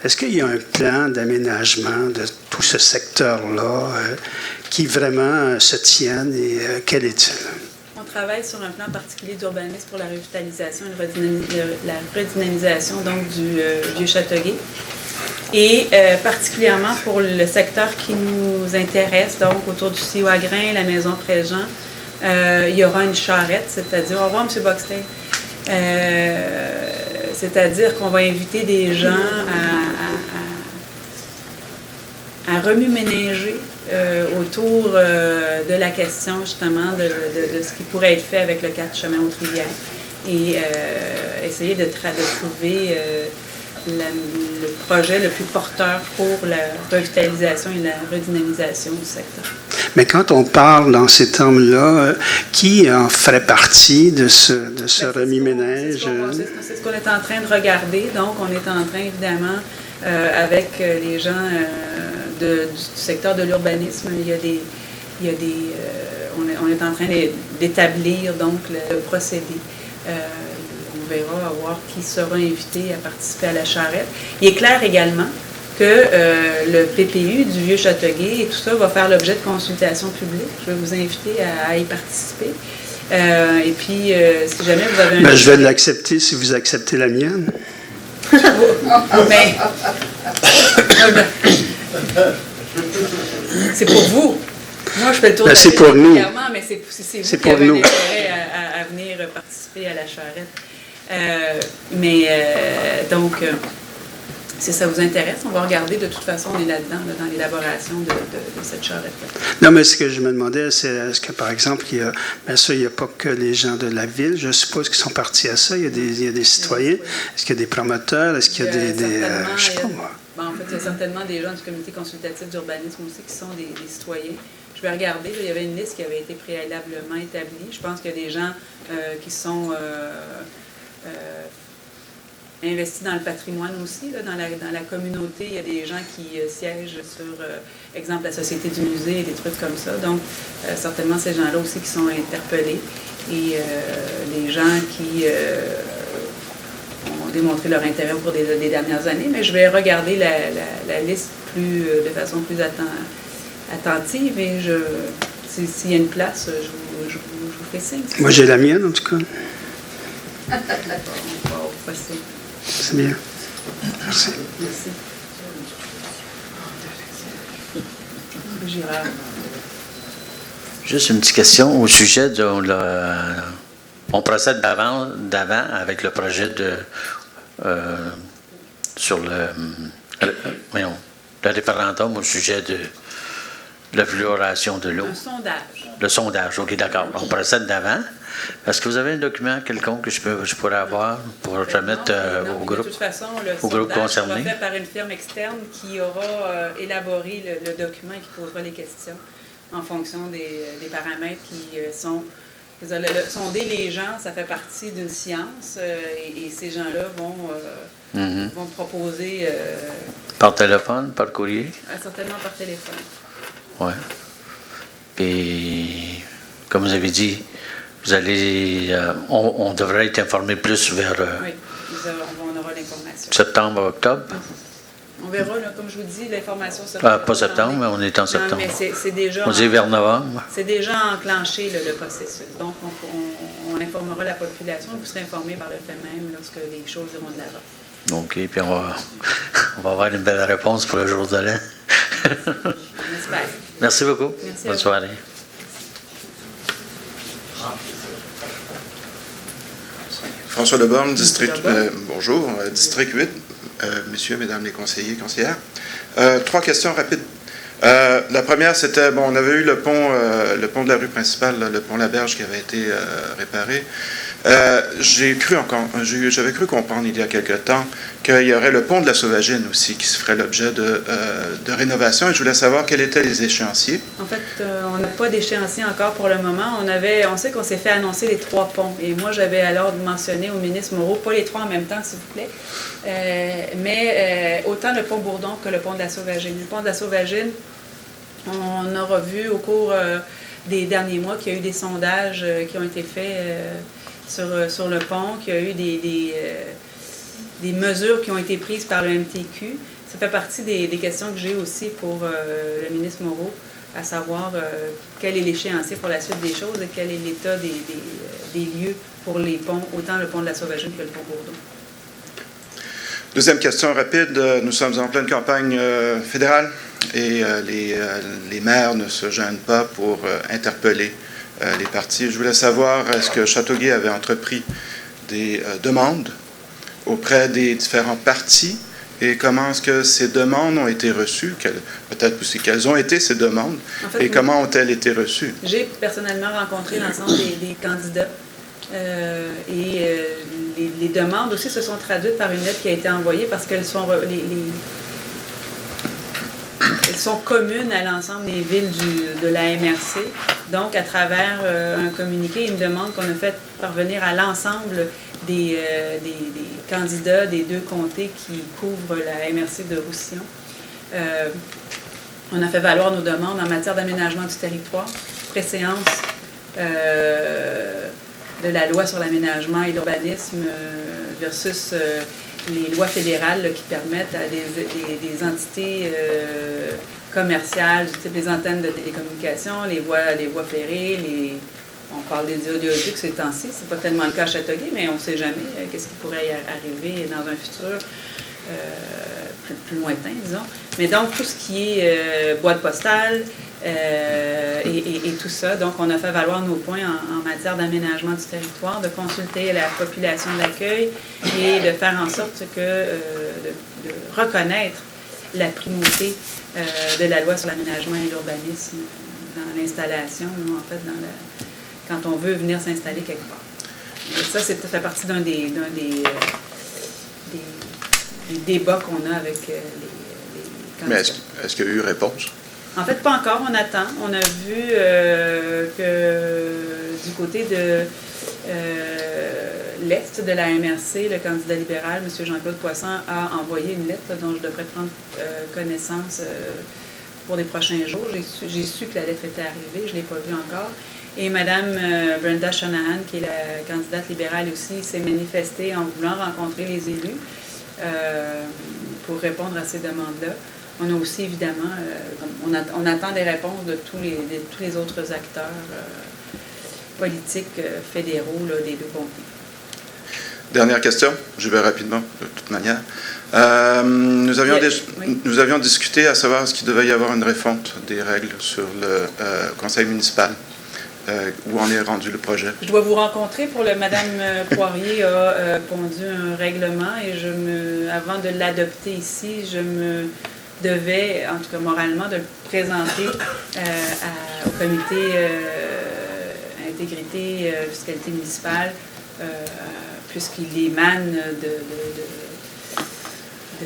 Est-ce qu'il y a un plan d'aménagement de tout ce secteur-là qui vraiment se tienne et quel est-il? On travaille sur un plan particulier d'urbanisme pour la revitalisation et la redynamisation donc, du Vieux-Châteauguay. Et particulièrement pour le secteur qui nous intéresse, donc autour du Ciwagrin, la maison Préjean, il y aura une charrette, c'est-à-dire, au revoir M. Boxtel, c'est-à-dire qu'on va inviter des gens à remue-ménager autour de la question justement de ce qui pourrait être fait avec le 4 chemin aux Rivières et essayer de trouver le projet le plus porteur pour la revitalisation et la redynamisation du secteur. Mais quand on parle dans ces termes-là, qui en ferait partie de ce remue-ménage? C'est ce qu'on est en train de regarder. Donc, on est en train, évidemment, avec les gens du secteur de l'urbanisme, on est en train d'établir donc le procédé. On verra à voir qui sera invité à participer à la charrette. Il est clair également que le PPU du Vieux-Châteauguay et tout ça va faire l'objet de consultations publiques. Je vais vous inviter à y participer. Et puis, si jamais vous avez un... je vais l'accepter si vous acceptez la mienne. Mais... c'est pour vous. Moi, je fais le tour de c'est pour nous. Mais c'est vous qui avez un intérêt à venir participer à la charrette. Donc, si ça vous intéresse, on va regarder. De toute façon, on est là-dedans, dans l'élaboration de cette charrette-là. Non, mais ce que je me demandais, c'est est-ce que, par exemple, il n'y a pas que les gens de la ville, je suppose qu'ils sont partis à ça, il y a des citoyens, est-ce qu'il y a des promoteurs, est-ce qu'il y a je sais pas moi. En fait, il y a certainement des gens du comité consultatif d'urbanisme aussi qui sont des citoyens. Je vais regarder, là, il y avait une liste qui avait été préalablement établie. Je pense qu'il y a des gens qui sont investis dans le patrimoine aussi, là, dans la communauté. Il y a des gens qui siègent sur, exemple, la Société du musée et des trucs comme ça. Donc, certainement, ces gens-là aussi qui sont interpellés. Et les gens qui ont démontré leur intérêt au cours des dernières années. Mais je vais regarder la liste de façon plus attentive et s'il y a une place, je vous fais signe. Moi, j'ai la mienne, en tout cas. On va au procès. C'est bien. Merci. Merci. Girard. Juste une petite question au sujet de... on procède d'avant avec le projet sur le référendum au sujet de la fluoration de l'eau. Un sondage. Le sondage, OK, d'accord. On procède d'avant. Est-ce que vous avez un document quelconque que je pourrais avoir pour remettre au groupe, de toute façon, le groupe concerné? Sera fait par une firme externe qui aura élaboré le document et qui posera les questions en fonction des paramètres qui sont... Sonder les gens, ça fait partie d'une science et ces gens-là vont proposer... par téléphone, par courrier? Certainement par téléphone. Oui. Puis, comme vous avez dit, vous allez... on devrait être informé plus vers... oui, on aura l'information. Septembre, octobre? On verra, là, comme je vous dis, l'information sera... pas septembre, mais on est en septembre. Non, mais c'est déjà... On dit vers novembre? C'est déjà enclenché, le processus. Donc, on informera la population. Vous serez informé par le fait même lorsque les choses iront de l'avant. OK, puis on va avoir une belle réponse pour le jour de l'an. Merci beaucoup. Merci. Bonne soirée. François Leborgne, bonjour, district 8, messieurs, mesdames les conseillers, conseillères. 3 questions rapides. La première, c'était, on avait eu le pont de la rue principale, le pont Laberge qui avait été réparé. J'avais cru comprendre il y a quelque temps qu'il y aurait le pont de la Sauvagine aussi qui se ferait l'objet de rénovation. Et je voulais savoir quels étaient les échéanciers. En fait, on n'a pas d'échéancier encore pour le moment. On sait qu'on s'est fait annoncer les 3 ponts. Et moi, j'avais alors mentionné au ministre Moreau, pas les 3 en même temps, s'il vous plaît, mais autant le pont Bourdon que le pont de la Sauvagine. Le pont de la Sauvagine, on aura vu au cours des derniers mois qu'il y a eu des sondages qui ont été faits sur le pont, qu'il y a eu des mesures qui ont été prises par le MTQ. Ça fait partie des questions que j'ai aussi pour le ministre Moreau, à savoir quel est l'échéancier pour la suite des choses et quel est l'état des lieux pour les ponts, autant le pont de la Sauvagine que le pont Bourdon. Deuxième question rapide. Nous sommes en pleine campagne fédérale et les maires ne se gênent pas pour interpeller les partis. Je voulais savoir, est-ce que Châteauguay avait entrepris des demandes auprès des différents partis et comment est-ce que ces demandes ont été reçues? Peut-être aussi quelles ont été ces demandes et comment ont-elles été reçues? J'ai personnellement rencontré l'ensemble des candidats et les demandes aussi se sont traduites par une lettre qui a été envoyée parce qu'elles sont, elles sont communes à l'ensemble des villes de la MRC. Donc, à travers un communiqué, une demande qu'on a fait parvenir à l'ensemble des candidats des 2 comtés qui couvrent la MRC de Roussillon. On a fait valoir nos demandes en matière d'aménagement du territoire, préséance de la loi sur l'aménagement et l'urbanisme versus les lois fédérales là, qui permettent à des entités commerciales, du type des antennes de télécommunications, les voies ferrées, on parle des audiologiques ces temps-ci, c'est pas tellement le cas à Châteauguay, mais on ne sait jamais qu'est-ce qui pourrait y arriver dans un futur plus lointain, disons. Mais donc, tout ce qui est boîte postale et tout ça, donc on a fait valoir nos points en matière d'aménagement du territoire, de consulter la population d'accueil et de faire en sorte que de reconnaître la primauté de la loi sur l'aménagement et l'urbanisme dans l'installation, en fait, quand on veut venir s'installer quelque part. Et ça, ça fait partie d'un des débats qu'on a avec les candidats. Mais est-ce qu'il y a eu réponse? En fait, pas encore, on attend. On a vu que du côté de l'Est de la MRC, le candidat libéral, M. Jean-Claude Poisson, a envoyé une lettre dont je devrais prendre connaissance pour les prochains jours. J'ai su que la lettre était arrivée, je ne l'ai pas vue encore. Et Mme Brenda Shanahan, qui est la candidate libérale aussi, s'est manifestée en voulant rencontrer les élus pour répondre à ces demandes-là. On a aussi, évidemment, on attend des réponses de tous les autres acteurs politiques fédéraux là, des 2 comtés. Dernière question, je vais rapidement, de toute manière. Nous avions discuté à savoir ce qu'il devait y avoir une refonte des règles sur le conseil municipal. Où en est rendu le projet? Je dois vous rencontrer pour le Madame Poirier a pondu un règlement et avant de l'adopter ici, je me devais, en tout cas moralement, de le présenter au comité intégrité fiscalité municipale puisqu'il émane de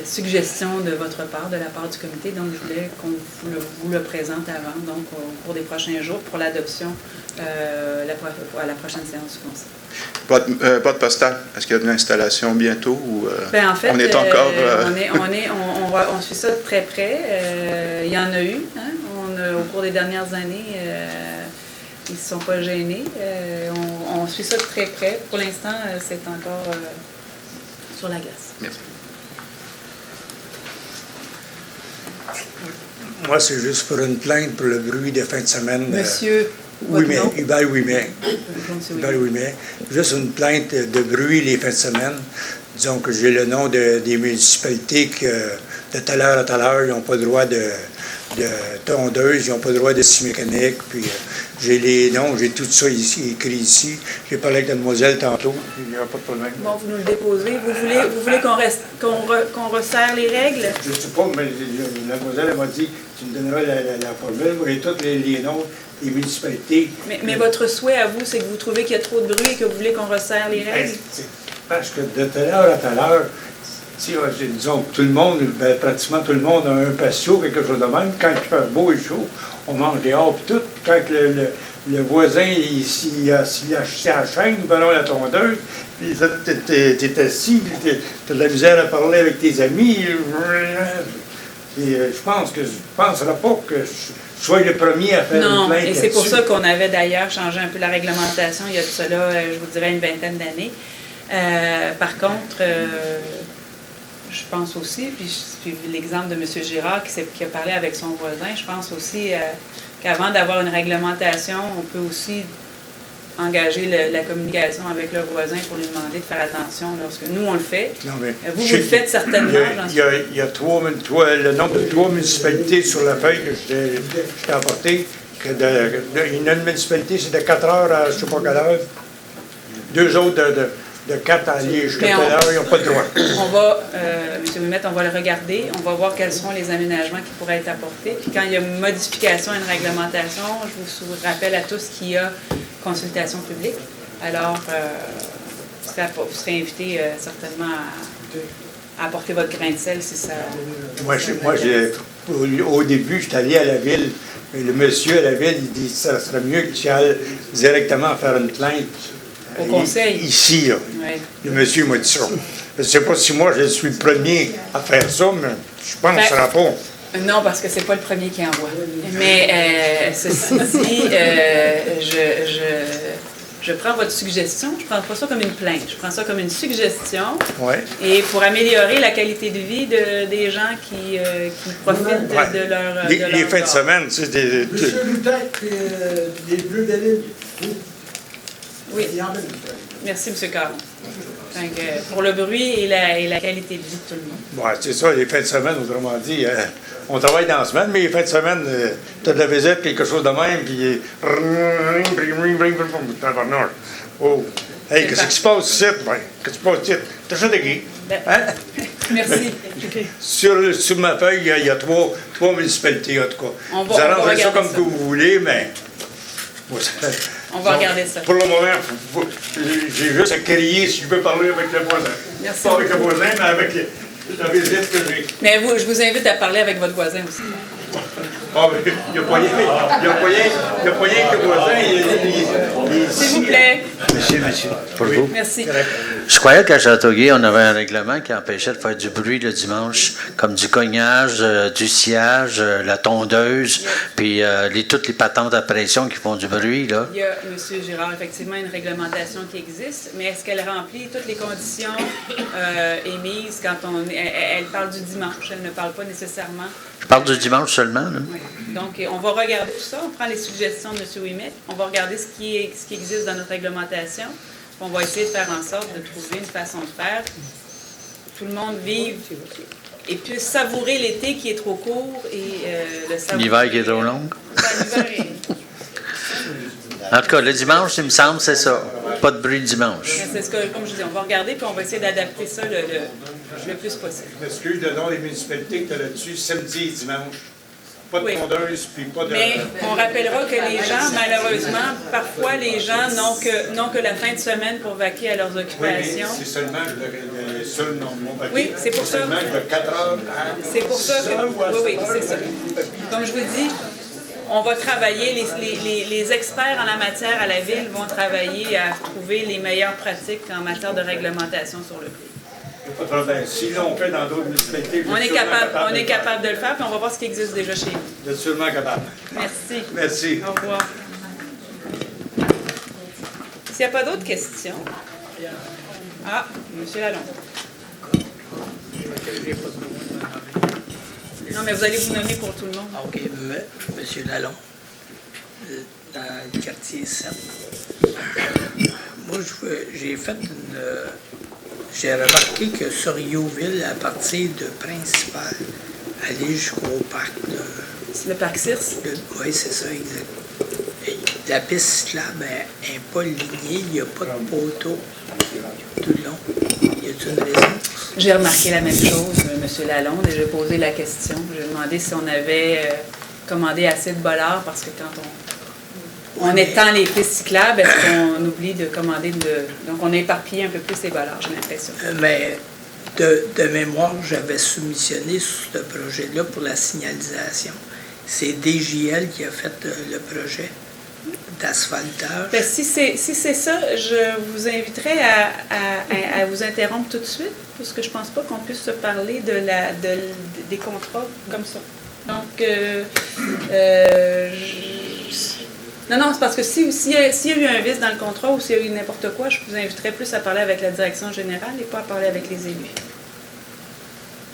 suggestions de votre part, de la part du comité. Donc, je voulais qu'on vous le présente avant, donc au cours des prochains jours, pour l'adoption à la prochaine séance du conseil. Boîte postale, est-ce qu'il y a une installation bientôt ou en fait, on est encore... on suit ça de très près. Il y en a eu. Hein? Au cours des dernières années, ils ne se sont pas gênés. On suit ça de très près. Pour l'instant, c'est encore sur la glace. Merci. Moi, c'est juste pour une plainte pour le bruit des fins de semaine. Monsieur Hubert Ouimet. Juste une plainte de bruit les fins de semaine. Disons que j'ai le nom des municipalités que de telle heure à telle heure, ils n'ont pas le droit de tondeuse, ils n'ont pas le droit de scie mécanique. Puis j'ai les noms, j'ai tout ça ici, écrit ici. J'ai parlé avec la demoiselle tantôt. Il n'y aura pas de problème. Bon, vous nous le déposez. Vous voulez qu'on resserre les règles? Je ne sais pas, mais la demoiselle m'a dit tu me donneras la formule. Moi, j'ai tous les noms des municipalités. Mais votre souhait à vous, c'est que vous trouvez qu'il y a trop de bruit et que vous voulez qu'on resserre les règles? Parce que de telle heure à telle heure, disons tout le monde, pratiquement tout le monde a un patio, quelque chose de même. Quand il fait beau et chaud, on mange dehors puis tout. Quand le voisin, s'il a la chaîne, nous prenons la tondeuse, puis t'es assis, puis t'as de la misère à parler avec tes amis. Et je penserais pas que je sois le premier à faire une Non, plainte et c'est pour là-dessus. ça qu'on avait d'ailleurs changé un peu la réglementation il y a de cela, je vous dirais, une vingtaine d'années. Par contre, je pense aussi, puis je suis l'exemple de M. Girard qui a parlé avec son voisin, je pense aussi qu'avant d'avoir une réglementation, on peut aussi engager la communication avec le voisin pour lui demander de faire attention lorsque nous, on le fait. Non, mais Vous le faites certainement. Il y a le nombre de 3 municipalités sur la feuille que je t'ai apporté. Une municipalité, c'est de 4 heures à je ne sais pas quelle heure. 2 autres de 4 à aller jusqu'à telle heure, ils n'ont pas de droit. On va, M. Ouimet, on va le regarder. On va voir quels seront les aménagements qui pourraient être apportés. Puis quand il y a une modification à une réglementation, je vous rappelle à tous qu'il y a consultation publique. Alors, vous serez invité certainement à apporter votre grain de sel si ça... Au début, je suis allé à la ville. Et le monsieur à la ville, il dit que ça serait mieux que tu ailles directement faire une plainte. Au conseil. Ici, là. Oui. Le monsieur m'a dit ça. Je ne sais pas si moi, je suis le premier à faire ça, mais je pense que ce sera pas. Non, parce que c'est pas le premier qui envoie. Mais ceci dit, je prends votre suggestion. Je ne prends pas ça comme une plainte. Je prends ça comme une suggestion. Ouais. Et pour améliorer la qualité de vie des gens qui profitent de leur... Les fins de semaine, c'est des... Monsieur Loutec, les Bleus de l'île. Oui. Merci, M. Caron. Donc, pour le bruit et la qualité de vie de tout le monde. Ouais, c'est ça, les fins de semaine, autrement dit. On travaille dans la semaine, mais les fins de semaine, tu as de la visite, quelque chose de même, puis... Oh! Hey, qu'est-ce qui se passe ici? Ben, qu'est-ce qui se passe ici? T'as ça de qui? Hein? Merci. Sur ma feuille, il y a trois municipalités, en tout cas. Vous arrangez ça comme que vous voulez, mais... On va regarder ça. Pour le moment, j'ai juste à crier si je peux parler avec le voisin. Merci. Pas avec le voisin, mais avec la visite que j'ai. Mais je vous invite à parler avec votre voisin aussi. Ah, mais il n'y a pas rien que le voisin. S'il vous plaît. Monsieur, pour vous. Merci. Je croyais qu'à Châteauguay, on avait un règlement qui empêchait de faire du bruit le dimanche, comme du cognage, du sciage, la tondeuse, puis toutes les patentes à pression qui font du bruit, là. Il y a, M. Girard, effectivement une réglementation qui existe, mais est-ce qu'elle remplit toutes les conditions émises quand elle parle du dimanche? Elle ne parle pas nécessairement. Je parle du dimanche seulement, là. Oui. Donc, on va regarder tout ça. On prend les suggestions de M. Ouimet. On va regarder ce qui existe dans notre réglementation. On va essayer de faire en sorte de trouver une façon de faire. Tout le monde vive et puisse savourer l'été qui est trop court et le savourer. L'hiver qui est trop long. L'hiver est... En tout cas, le dimanche, il me semble, c'est ça. Pas de bruit le dimanche. C'est ce que, comme je dis, on va regarder puis on va essayer d'adapter ça le plus possible. Je m'excuse de nom des municipalités que tu as là-dessus, samedi et dimanche. Pas de tondeuse, puis pas de... Mais on rappellera que les gens, malheureusement, parfois les gens n'ont que la fin de semaine pour vaquer à leurs occupations. Oui, c'est seulement le seul nom. Oui, c'est pour ça. Seulement de 4 heures. C'est pour ça que... Oui, c'est ça. Comme je vous dis, on va travailler, les experts en la matière à la Ville vont travailler à trouver les meilleures pratiques en matière de réglementation sur le prix. Pas de problème. Si l'on fait dans d'autres municipalités, On est capable de le faire, puis on va voir ce qui existe déjà chez nous. Vous êtes sûrement capable. Merci. Merci. Au revoir. S'il n'y a pas d'autres questions... Ah, M. Lalonde. Non, mais vous allez vous nommer pour tout le monde. OK, M. Lalonde, dans le quartier 7. Moi, j'ai remarqué que sur Youville, à partir de Principal, aller jusqu'au parc de... Le parc Circe? Oui, c'est ça, exact. Et la piste cyclable n'est pas lignée, il n'y a pas de poteau tout le long. Y a-t-il une raison? J'ai remarqué la même chose, M. Lalonde, et j'ai posé la question. J'ai demandé si on avait commandé assez de bollards, parce que quand on étend les pistes cyclables, est-ce qu'on oublie de commander Donc, on a éparpillé un peu plus les bollards, j'ai l'impression. Mais de mémoire, j'avais soumissionné sur ce projet-là pour la signalisation. C'est DJL qui a fait le projet. d'asphaltage. Ben, si c'est ça, je vous inviterai à vous interrompre tout de suite, parce que je ne pense pas qu'on puisse se parler des contrats comme ça. Donc, non, c'est parce que s'il y a eu un vice dans le contrat ou s'il y a eu n'importe quoi, je vous inviterai plus à parler avec la direction générale et pas à parler avec les élus.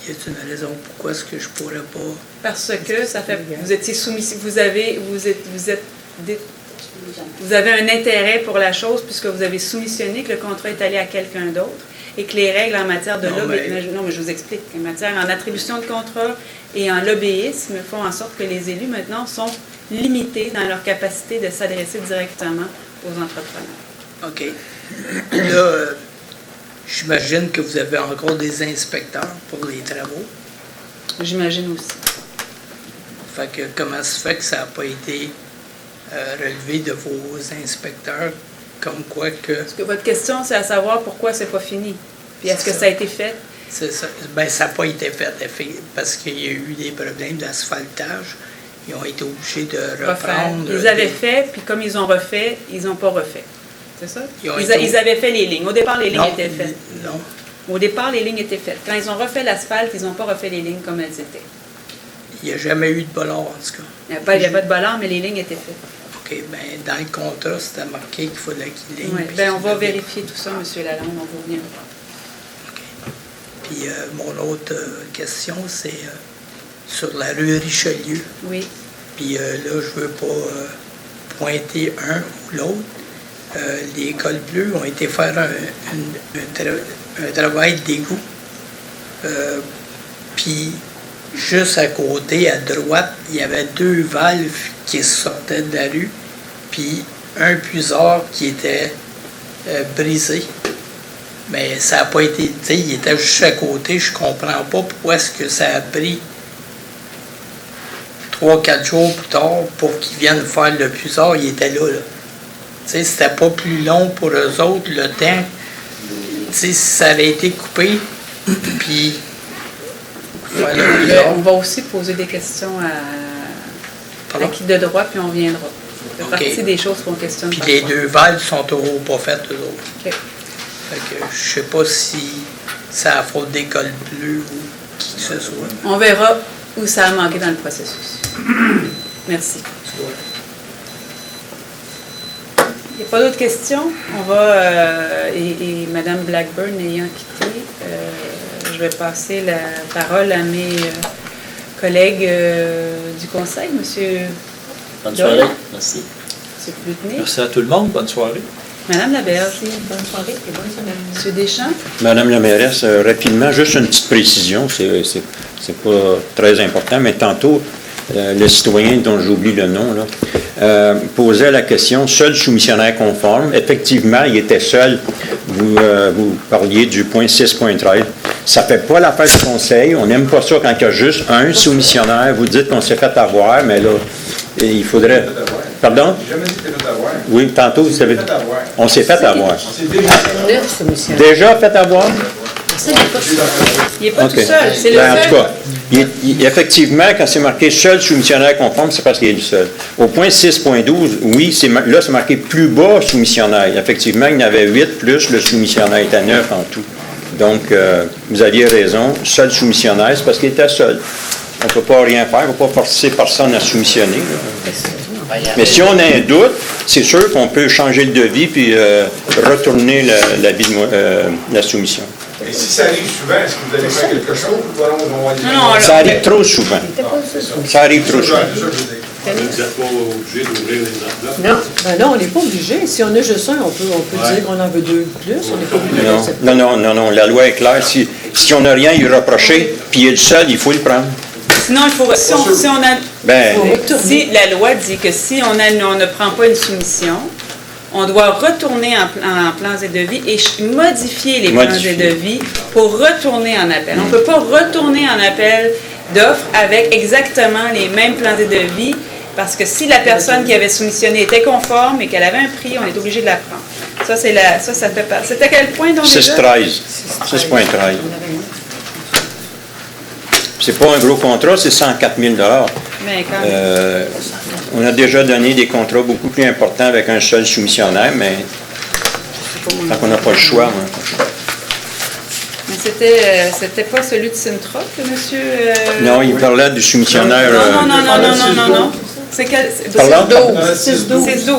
Y a-t-il une raison pourquoi est-ce que je pourrais pas... Parce que ça fait, vous étiez soumis, vous avez un intérêt pour la chose puisque vous avez soumissionné que le contrat est allé à quelqu'un d'autre et que les règles en matière de lobbyisme, non, mais je vous explique, en matière en attribution de contrat et en lobbyisme font en sorte que les élus maintenant sont limités dans leur capacité de s'adresser directement aux entrepreneurs. OK. Là, j'imagine que vous avez encore des inspecteurs pour les travaux. J'imagine aussi. Fait que comment se fait que ça n'a pas été relevé de vos inspecteurs, comme quoi que... Parce que votre question, c'est à savoir pourquoi c'est pas fini. Puis est-ce que ça a été fait? C'est ça. Ben, ça n'a pas été fait, parce qu'il y a eu des problèmes d'asphaltage. Ils ont été obligés de reprendre... Ils avaient fait, puis comme ils ont refait, ils n'ont pas refait. C'est ça? Ils avaient fait les lignes. Au départ, les lignes étaient faites. Non. Au départ, les lignes étaient faites. Quand ils ont refait l'asphalte, ils n'ont pas refait les lignes comme elles étaient. Il n'y a jamais eu de bolard, en tout cas. Il n'y a pas de bolard, mais les lignes étaient faites. OK. Bien, dans le contrat, c'était marqué qu'il fallait qu'il y ait... Oui. Bien, on va vérifier tout ça, M. Lalonde. On va revenir. OK. Puis, mon autre question, c'est sur la rue Richelieu. Oui. Puis là, je ne veux pas pointer un ou l'autre. Les cols bleus ont été faire un travail d'égout. Puis, juste à côté, à droite, il y avait 2 valves qui sortaient de la rue, puis un puisard qui était brisé. Mais ça n'a pas été... Tu sais, il était juste à côté. Je comprends pas pourquoi est-ce que ça a pris 3-4 jours plus tard pour qu'ils viennent faire le puisard. Il était là. Tu sais, c'était pas plus long pour eux autres, le temps. Tu sais, si ça avait été coupé, puis... On va aussi poser des questions à qui de droit, puis on viendra. C'est partie des choses qu'on questionne. Puis les 2 valves sont toujours pas faites, eux autres. OK. Fait que je sais pas si ça a faute des cols bleus ou qui que ce soit. On verra où ça a manqué dans le processus. Merci. Il n'y a pas d'autres questions? On va, et Mme Blackburn ayant quitté, je vais passer la parole à mes collègues du Conseil. Monsieur Bonne soirée. Merci. M. Plutney. Merci à tout le monde. Bonne soirée. Madame Laberge. Bonne soirée et bonne semaine. Monsieur Deschamps. Madame la mairesse, rapidement, juste une petite précision. C'est pas très important, mais tantôt, le citoyen dont j'oublie le nom, là, posait la question, seul soumissionnaire conforme. Effectivement, il était seul. Vous parliez du point 6.13. Ça ne fait pas l'affaire du Conseil. On n'aime pas ça quand il y a juste un soumissionnaire. Vous dites qu'on s'est fait avoir, mais là, il faudrait... Pardon? J'ai jamais dit que c'était fait avoir. Oui, tantôt, vous savez... On s'est fait avoir. On s'est déjà fait. Déjà fait avoir? Il n'est pas tout seul, c'est le Ben, en seul. tout cas, effectivement, quand c'est marqué seul soumissionnaire conforme, c'est parce qu'il est le seul. Au point 6.12, oui, là, c'est marqué plus bas soumissionnaire. Effectivement, il y en avait 8, plus le soumissionnaire était 9 en tout. Donc, vous aviez raison, seul soumissionnaire, c'est parce qu'il était seul. On ne peut pas rien faire, on ne peut pas forcer personne à soumissionner. Là. Mais si on a un doute, c'est sûr qu'on peut changer le devis puis retourner la soumission. Et si ça arrive souvent, est-ce que vous allez faire quelque chose ou alors on va Non, ça arrive trop souvent. Ça arrive trop souvent. Vous n'êtes pas obligé d'ouvrir les enveloppes? Non, ben non, on n'est pas obligé. Si on a juste un, on peut dire qu'on en veut 2 plus. On n'est pas obligé. Non, la loi est claire. Si on n'a rien à lui reprocher, puis il est le seul, il faut le prendre. Sinon, il faut, si la loi dit que si on ne prend pas une soumission, on doit retourner en plans et devis et modifier les plans et devis pour retourner en appel. On ne peut pas retourner en appel d'offres avec exactement les mêmes plans et devis parce que si la personne qui avait soumissionné était conforme et qu'elle avait un prix, on est obligé de la prendre. Ça, ça fait pas. C'est à quel point donc 6.13. 6.13. C'est pas un gros contrat, c'est 104 000 $. Mais quand même. On a déjà donné des contrats beaucoup plus importants avec un seul soumissionnaire, mais tant qu'on n'a pas le choix. Mais c'était pas celui de Sintra que monsieur... Non, il parlait du soumissionnaire... Non. C'est quel? 6-12. 6-12.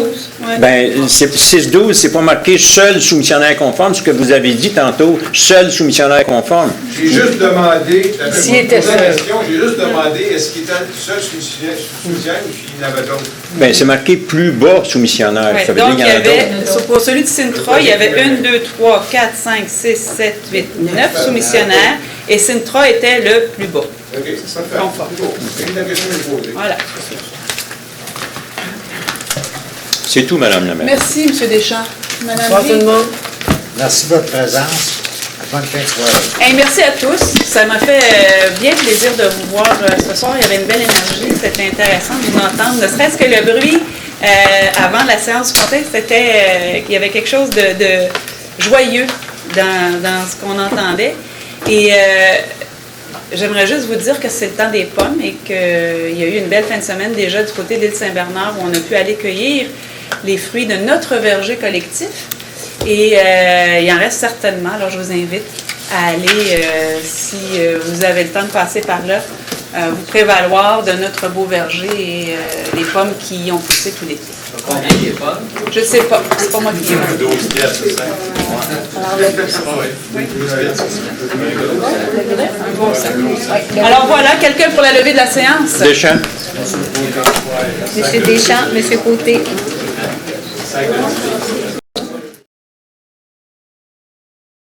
Ouais. Ben, 6-12, c'est pas marqué seul soumissionnaire conforme, ce que vous avez dit tantôt, seul soumissionnaire conforme. J'ai juste demandé, S'il était seul. j'ai juste demandé est-ce qu'il était seul soumissionnaire ou s'il y en avait d'autres. Ben, c'est marqué plus bas soumissionnaire. Ouais, Ça veut donc, dire qu'il y en a d'autres. pour celui de Sintra, il y avait 1, 2, 3, 4, 5, 6, 7, 8, 9 soumissionnaires et Sintra était le plus bas. OK, c'est parfait. Conforme. C'est la question que je posée. Voilà. C'est tout, Madame la maire. Merci, M. Deschamps. Madame Bonsoir tout Lee. le monde. Merci de votre présence. Bonne fin de soirée. Hey, merci à tous. Ça m'a fait bien plaisir de vous voir ce soir. Il y avait une belle énergie. C'était intéressant de vous entendre. Ne serait-ce que le bruit avant la séance du conseil, c'était il y avait quelque chose de joyeux dans ce qu'on entendait. Et j'aimerais juste vous dire que c'est le temps des pommes et qu'il y a eu une belle fin de semaine déjà du côté de l'île Saint-Bernard où on a pu aller cueillir les fruits de notre verger collectif. Et il en reste certainement. Alors, je vous invite à aller, si vous avez le temps de passer par là, vous prévaloir de notre beau verger et les pommes qui ont poussé tout l'été. Combien il y a pas? Je ne sais pas. C'est pas moi qui ai vu. 12 piastres, c'est ça. Alors voilà, quelqu'un pour la levée de la séance? Deschamps. Monsieur Deschamps, Monsieur Côté.